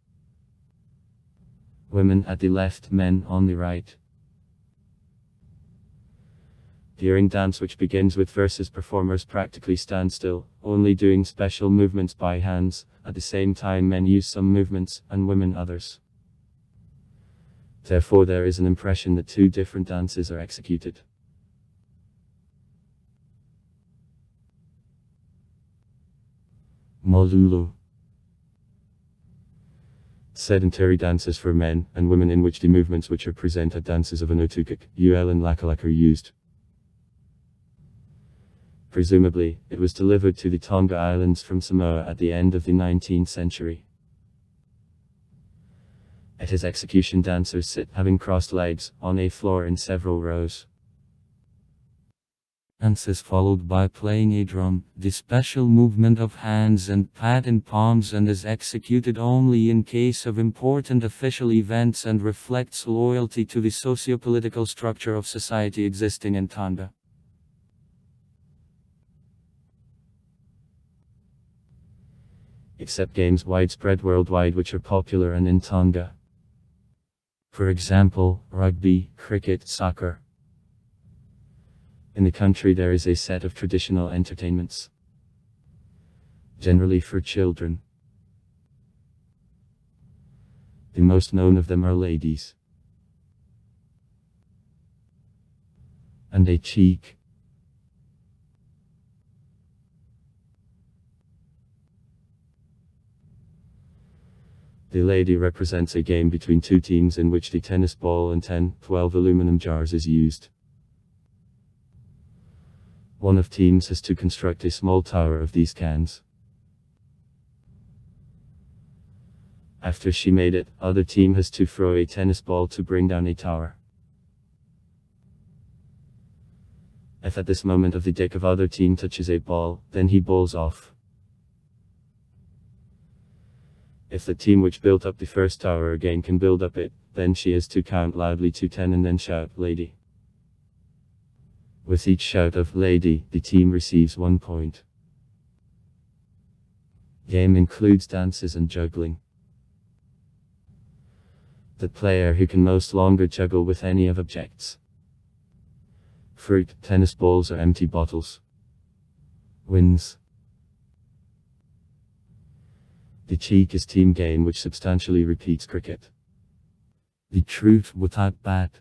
Women at the left, men on the right. During dance, which begins with verses, performers practically stand still, only doing special movements by hands. At the same time men use some movements, and women others. Therefore there is an impression that 2 different dances are executed. Molulu. Sedentary dances for men and women, in which the movements which are present at dances of an otukuk, ul and lakalak are used. Presumably, it was delivered to the Tonga Islands from Samoa at the end of the 19th century. At his execution, dancers sit, having crossed legs, on a floor in several rows. Dance is followed by playing a drum, the special movement of hands and pat in palms, and is executed only in case of important official events and reflects loyalty to the socio-political structure of society existing in Tonga. Except games widespread worldwide which are popular and in Tonga. For example, rugby, cricket, soccer. In the country there is a set of traditional entertainments, generally for children. The most known of them are ladies and a cheek. The lady represents a game between 2 teams in which the tennis ball and 10-12 aluminum jars is used. One of teams has to construct a small tower of these cans. After she made it, other team has to throw a tennis ball to bring down a tower. If at this moment of the dick of other team touches a ball, then he bowls off. If the team which built up the first tower again can build up it, then she is to count loudly to 10 and then shout, "Lady." With each shout of "Lady," the team receives 1 point. Game includes dances and juggling. The player who can most longer juggle with any of objects. Fruit, tennis balls or empty bottles. Wins. The cheek is team game which substantially repeats cricket. The truth without bat.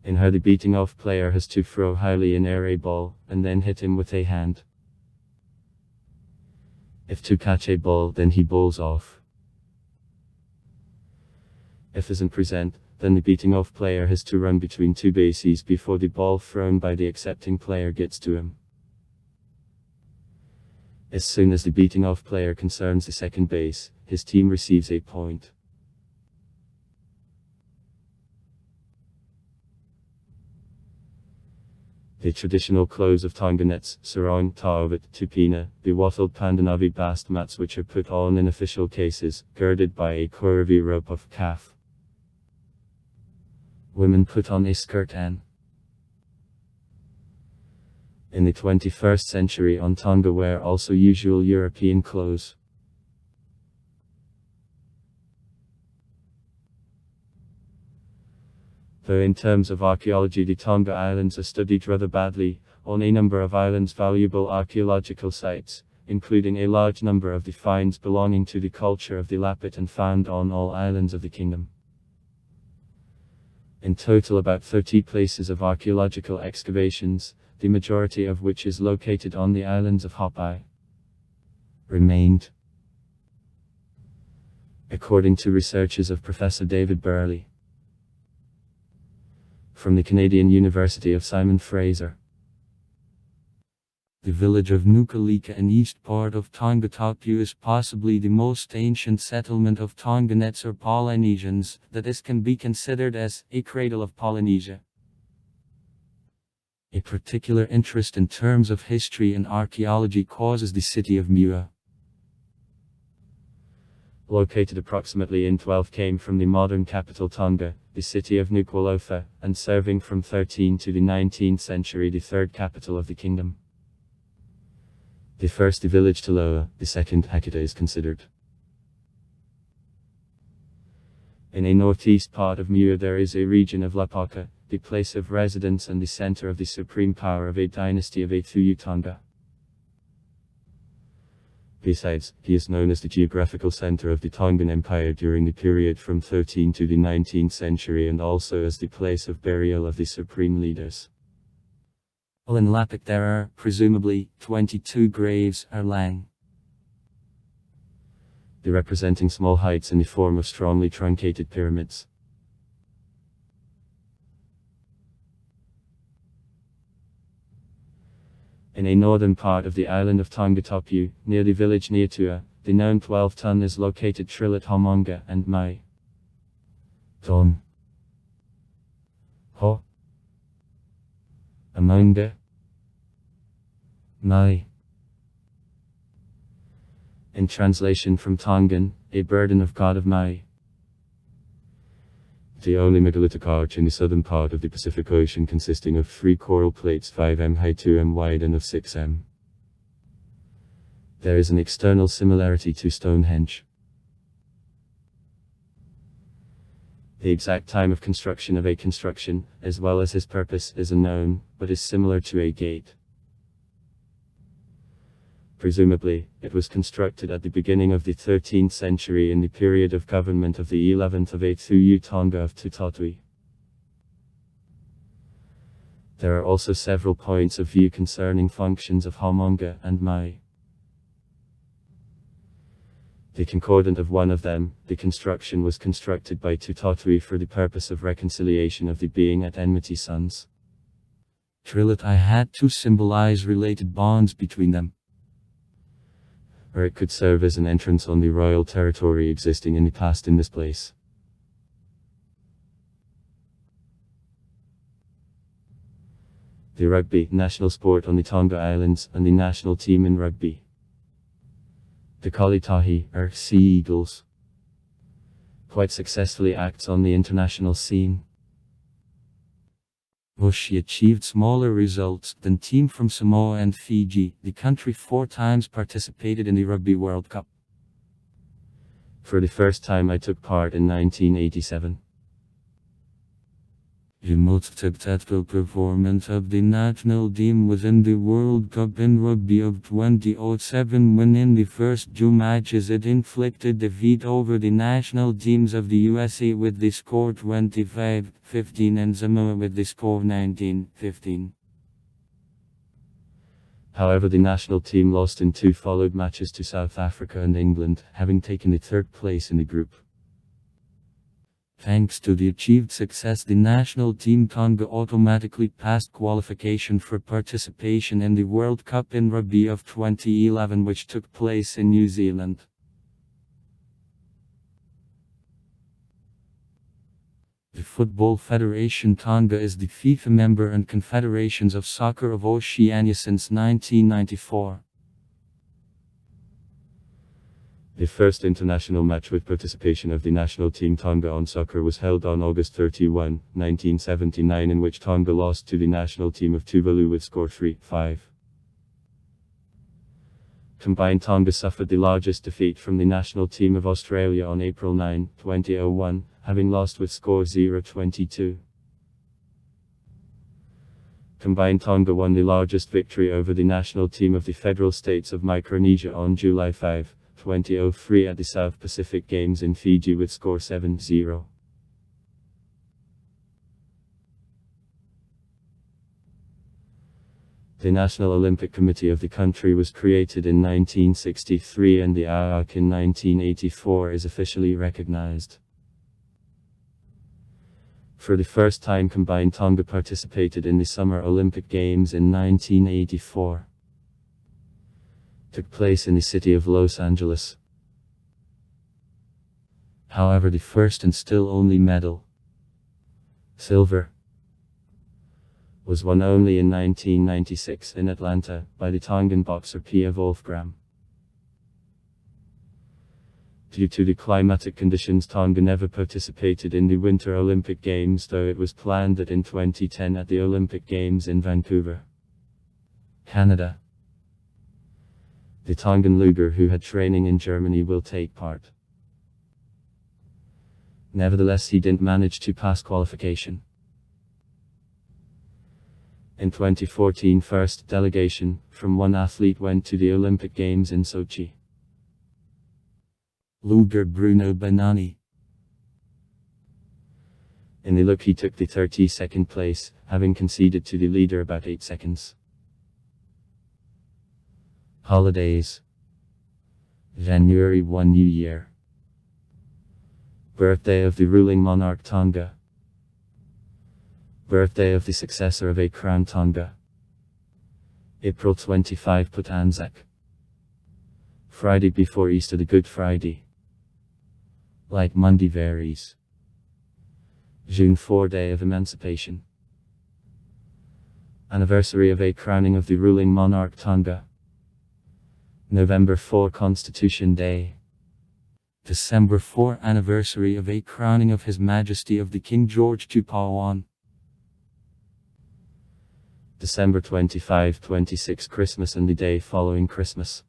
In her, the beating off player has to throw highly in air a ball, and then hit him with a hand. If to catch a ball, then he bowls off. If isn't present, then the beating off player has to run between two bases before the ball thrown by the accepting player gets to him. As soon as the beating off player concerns the second base, his team receives a point. The traditional clothes of Tonga nets, sarong, taovet, tupina, the wattled pandanavi bast mats which are put on in official cases, girded by a curvy rope of calf. Women put on a skirt and in the 21st century on Tonga wear also usual European clothes. Though in terms of archaeology the Tonga Islands are studied rather badly, on a number of islands valuable archaeological sites, including a large number of the finds belonging to the culture of the Lapit and found on all islands of the kingdom. In total about 30 places of archaeological excavations, the majority of which is located on the islands of Hopai, remained. According to researches of Professor David Burley from the Canadian University of Simon Fraser. The village of Nukalika in east part of Tonga Tapu is possibly the most ancient settlement of Tonganets or Polynesians, that is can be considered as a cradle of Polynesia. A particular interest in terms of history and archaeology causes the city of Mua. Located approximately in 12 km from the modern capital Tonga, the city of Nuku'alofa, and serving from 13th to the 19th century the third capital of the kingdom. The first the village Taloa, the second Hakata is considered. In a northeast part of Mua there is a region of Lapaka, the place of residence and the center of the supreme power of a dynasty of Athuyu Tonga. Besides, he is known as the geographical center of the Tongan Empire during the period from 13th to the 19th century and also as the place of burial of the supreme leaders. In Lapik there are, presumably, 22 graves or lang. They representing small heights in the form of strongly truncated pyramids. In a northern part of the island of Tonga Tapu, near the village Niatua, the known 12-ton is located Trilit Homonga and Mai. Ton. Ho. Amonga. Mai. In translation from Tongan, a burden of God of Mai. The only megalithic arch in the southern part of the Pacific Ocean consisting of 3 coral plates 5m high 2m wide and of 6m. There is an external similarity to Stonehenge. The exact time of construction of a construction, as well as his purpose, is unknown, but is similar to a gate. Presumably, it was constructed at the beginning of the 13th century in the period of government of the 11th of Athuyu Tonga of Tutatui. There are also several points of view concerning functions of Homonga and Mai. The concordant of one of them, the construction was constructed by Tutatui for the purpose of reconciliation of the being at enmity sons. Trilit I had to symbolize related bonds between them. Or it could serve as an entrance on the royal territory existing in the past in this place. The rugby, national sport on the Tonga Islands, and the national team in rugby. The Kalitahi, or Sea Eagles, quite successfully acts on the international scene. Though she achieved smaller results than team from Samoa and Fiji, the country 4 times participated in the Rugby World Cup. For the first time I took part in 1987. The most successful performance of the national team was in the World Cup in rugby of 2007 when in the first two matches it inflicted defeat over the national teams of the USA with the score 25-15 and Samoa with the score 19-15. However, the national team lost in two followed matches to South Africa and England, having taken the third place in the group. Thanks to the achieved success, the national team Tonga automatically passed qualification for participation in the World Cup in rugby of 2011, which took place in New Zealand. The Football Federation Tonga is the FIFA member and Confederations of Soccer of Oceania since 1994. The first international match with participation of the national team Tonga on soccer was held on August 31, 1979, in which Tonga lost to the national team of Tuvalu with score 3-5. Combined, Tonga suffered the largest defeat from the national team of Australia on April 9, 2001, having lost with score 0-22. Combined, Tonga won the largest victory over the national team of the Federal States of Micronesia on July 5, 2003 at the South Pacific Games in Fiji with score 7-0. The National Olympic Committee of the country was created in 1963 and the IOC in 1984 is officially recognized. For the first time, combined, Tonga participated in the Summer Olympic Games in 1984. Took place in the city of Los Angeles. However, the first and still only medal, silver, was won only in 1996 in Atlanta by the Tongan boxer Pia Wolfgram. Due to the climatic conditions, Tonga never participated in the Winter Olympic Games, though it was planned that in 2010 at the Olympic Games in Vancouver, Canada, the Tongan Luger who had training in Germany will take part. Nevertheless, he didn't manage to pass qualification. In 2014, first delegation from one athlete went to the Olympic Games in Sochi. Luger Bruno Banani. In the look, he took the 32nd place, having conceded to the leader about 8 seconds. Holidays. January 1, New Year. Birthday of the ruling monarch Tonga. Birthday of the successor of a crown Tonga. April 25, Put Anzac. Friday before Easter, the Good Friday. Like Monday varies. June 4, Day of Emancipation. Anniversary of a crowning of the ruling monarch Tonga. November 4, Constitution Day. December 4, Anniversary of a crowning of His Majesty of the King George II Pawan. December 25, 26, Christmas and the day following Christmas.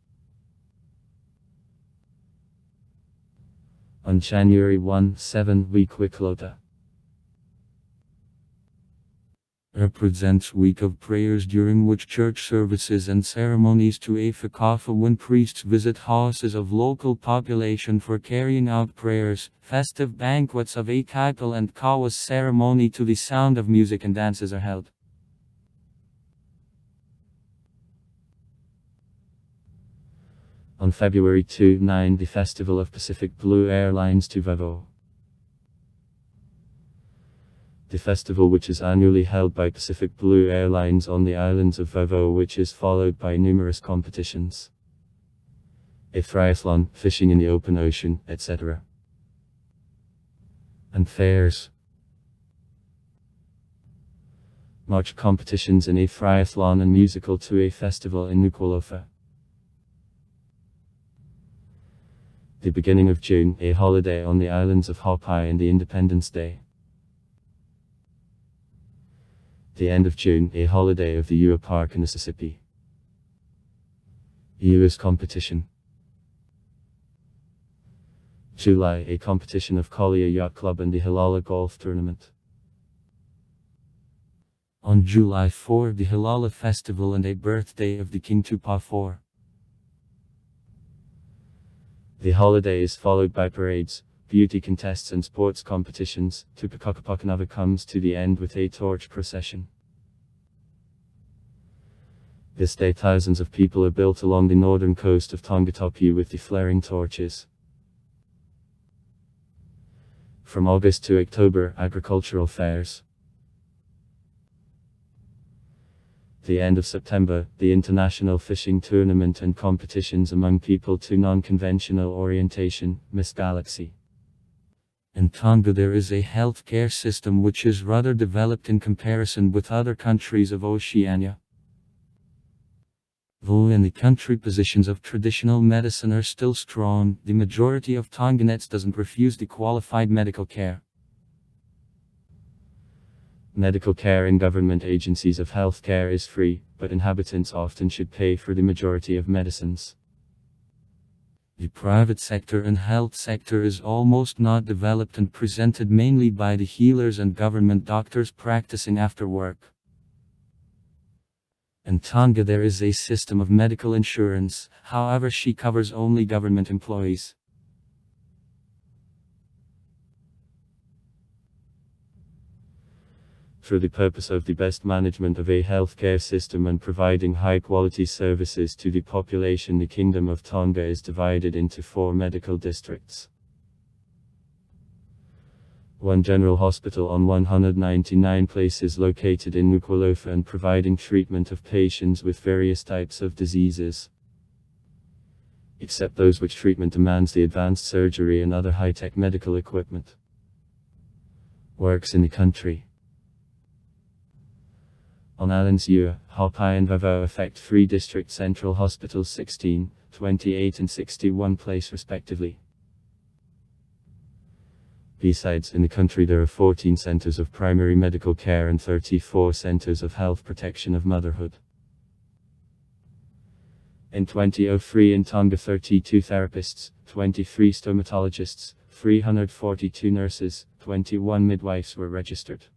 On January 1, 7, Week Wiklota. Represents week of prayers during which church services and ceremonies to a whakafa when priests visit houses of local population for carrying out prayers, festive banquets of a kaipal and kawas ceremony to the sound of music and dances are held. On February 2, 9, the Festival of Pacific Blue Airlines to Vavo. The festival, which is annually held by Pacific Blue Airlines on the islands of Vavo, which is followed by numerous competitions. A triathlon, fishing in the open ocean, etc. And fairs. March competitions in a triathlon and musical to a festival in Nuku'alofa. The beginning of June, a holiday on the islands of Haupai and the Independence Day. The end of June, a holiday of the Ua Park in Mississippi. Ua's competition. July, a competition of Collier Yacht Club and the Halala Golf Tournament. On July 4, the Halala Festival and a birthday of the King Tupa IV. The holiday is followed by parades, beauty contests and sports competitions. Tupacacapacnava comes to the end with a torch procession. This day thousands of people are built along the northern coast of Tonga Topu with the flaring torches. From August to October, agricultural fairs. The end of September, the international fishing tournament and competitions among people to non-conventional orientation, Miss Galaxy. In Tonga there is a healthcare system which is rather developed in comparison with other countries of Oceania. Though in the country positions of traditional medicine are still strong, the majority of Tonganets doesn't refuse the qualified medical care. Medical care in government agencies of healthcare is free, but inhabitants often should pay for the majority of medicines. The private sector and health sector is almost not developed and presented mainly by the healers and government doctors practicing after work. In Tonga there is a system of medical insurance, however she covers only government employees. For the purpose of the best management of a healthcare system and providing high-quality services to the population, the Kingdom of Tonga is divided into 4 medical districts. 1 general hospital on 199 places located in Nuku'alofa and providing treatment of patients with various types of diseases, except those which treatment demands the advanced surgery and other high-tech medical equipment. Works in the country. On Islands Ua, Haupai and Vavau affect 3 district central hospitals 16, 28 and 61 place respectively. Besides, in the country there are 14 centers of primary medical care and 34 centers of health protection of motherhood. In 2003 in Tonga 32 therapists, 23 stomatologists, 342 nurses, 21 midwives were registered.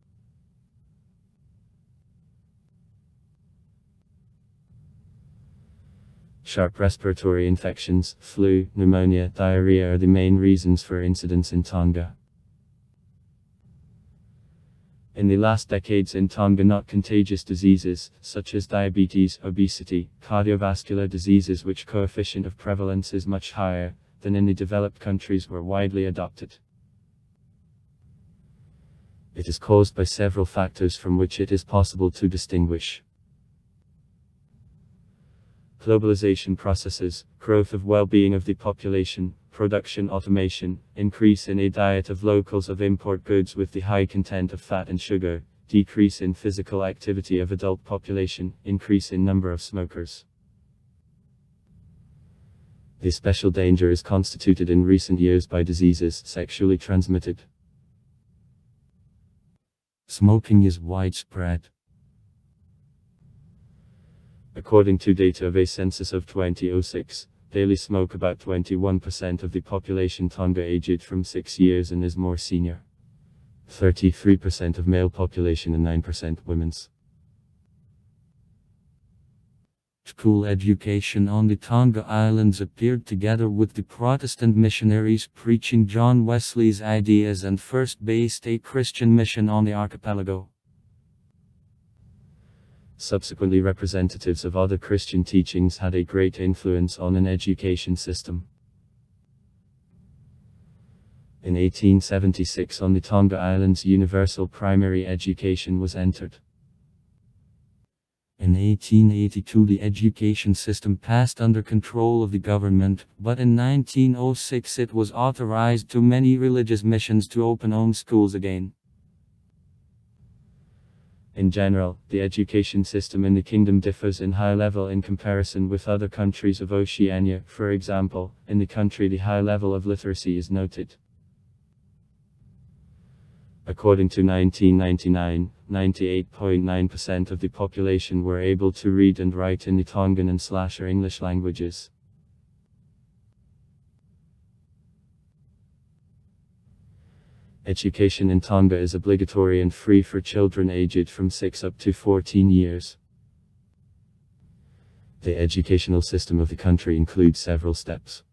Sharp respiratory infections, flu, pneumonia, diarrhea are the main reasons for incidents in Tonga. In the last decades in Tonga, not contagious diseases, such as diabetes, obesity, cardiovascular diseases which coefficient of prevalence is much higher than in the developed countries, were widely adopted. It is caused by several factors from which it is possible to distinguish. Globalization processes, growth of well-being of the population, production automation, increase in a diet of locals of import goods with the high content of fat and sugar, decrease in physical activity of adult population, increase in number of smokers. The special danger is constituted in recent years by diseases sexually transmitted. Smoking is widespread. According to data of a census of 2006, daily smoke about 21% of the population Tonga aged from 6 years and is more senior. 33% of male population and 9% women's. School education on the Tonga Islands appeared together with the Protestant missionaries preaching John Wesley's ideas and first based a Christian mission on the archipelago. Subsequently, representatives of other Christian teachings had a great influence on an education system. In 1876 on the Tonga Islands universal primary education was entered. In 1882 the education system passed under control of the government, but in 1906 it was authorized to many religious missions to open own schools again. In general, the education system in the kingdom differs in high level in comparison with other countries of Oceania. For example, in the country the high level of literacy is noted. According to 1999, 98.9% of the population were able to read and write in the Tongan and / English languages. Education in Tonga is obligatory and free for children aged from 6 up to 14 years. The educational system of the country includes several steps.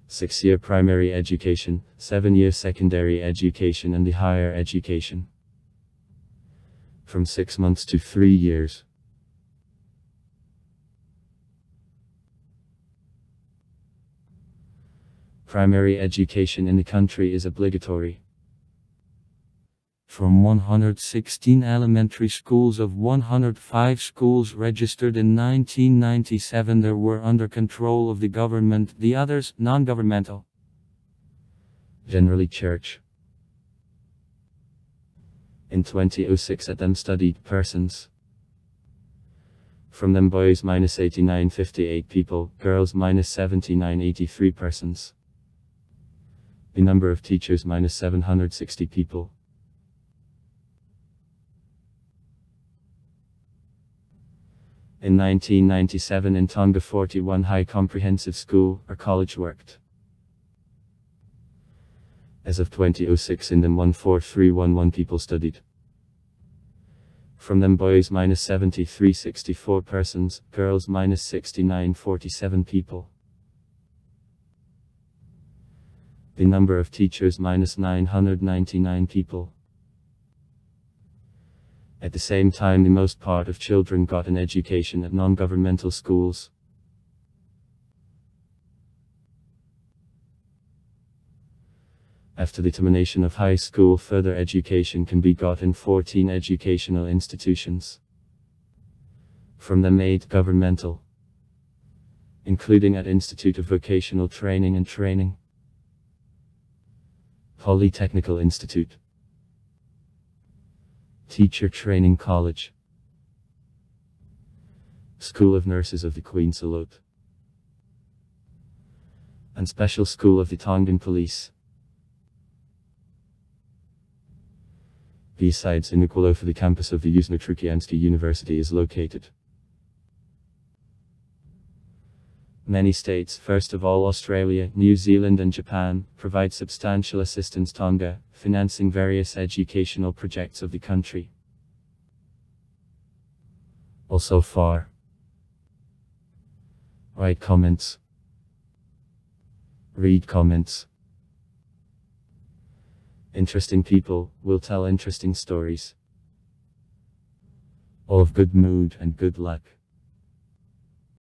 6-year primary education, 7-year secondary education and the higher education. From 6 months to 3 years. Primary education in the country is obligatory. From 116 elementary schools of 105 schools registered in 1997 there were under control of the government, the others non-governmental. Generally church. In 2006 at them studied persons. From them boys minus 8958 people, girls minus 7983 persons. The number of teachers minus 760 people. In 1997 in Tonga 41 high comprehensive school or college worked. As of 2006 in them 14311 people studied. From them boys minus 7364 persons, girls minus 6947 people. The number of teachers minus 999 people. At the same time the most part of children got an education at non-governmental schools. After the termination of high school further education can be got in 14 educational institutions. From them 8 governmental. Including at Institute of Vocational Training and Training. Polytechnical Institute. Teacher Training College. School of Nurses of the Queen Salute. And Special School of the Tongan Police. Besides in Nuku'alofa the campus of the Yuzhno-Trukianski University is located. Many states, first of all Australia, New Zealand and Japan, provide substantial assistance Tonga, financing various educational projects of the country. Also far. Write comments. Read comments. Interesting people will tell interesting stories. All of good mood and good luck.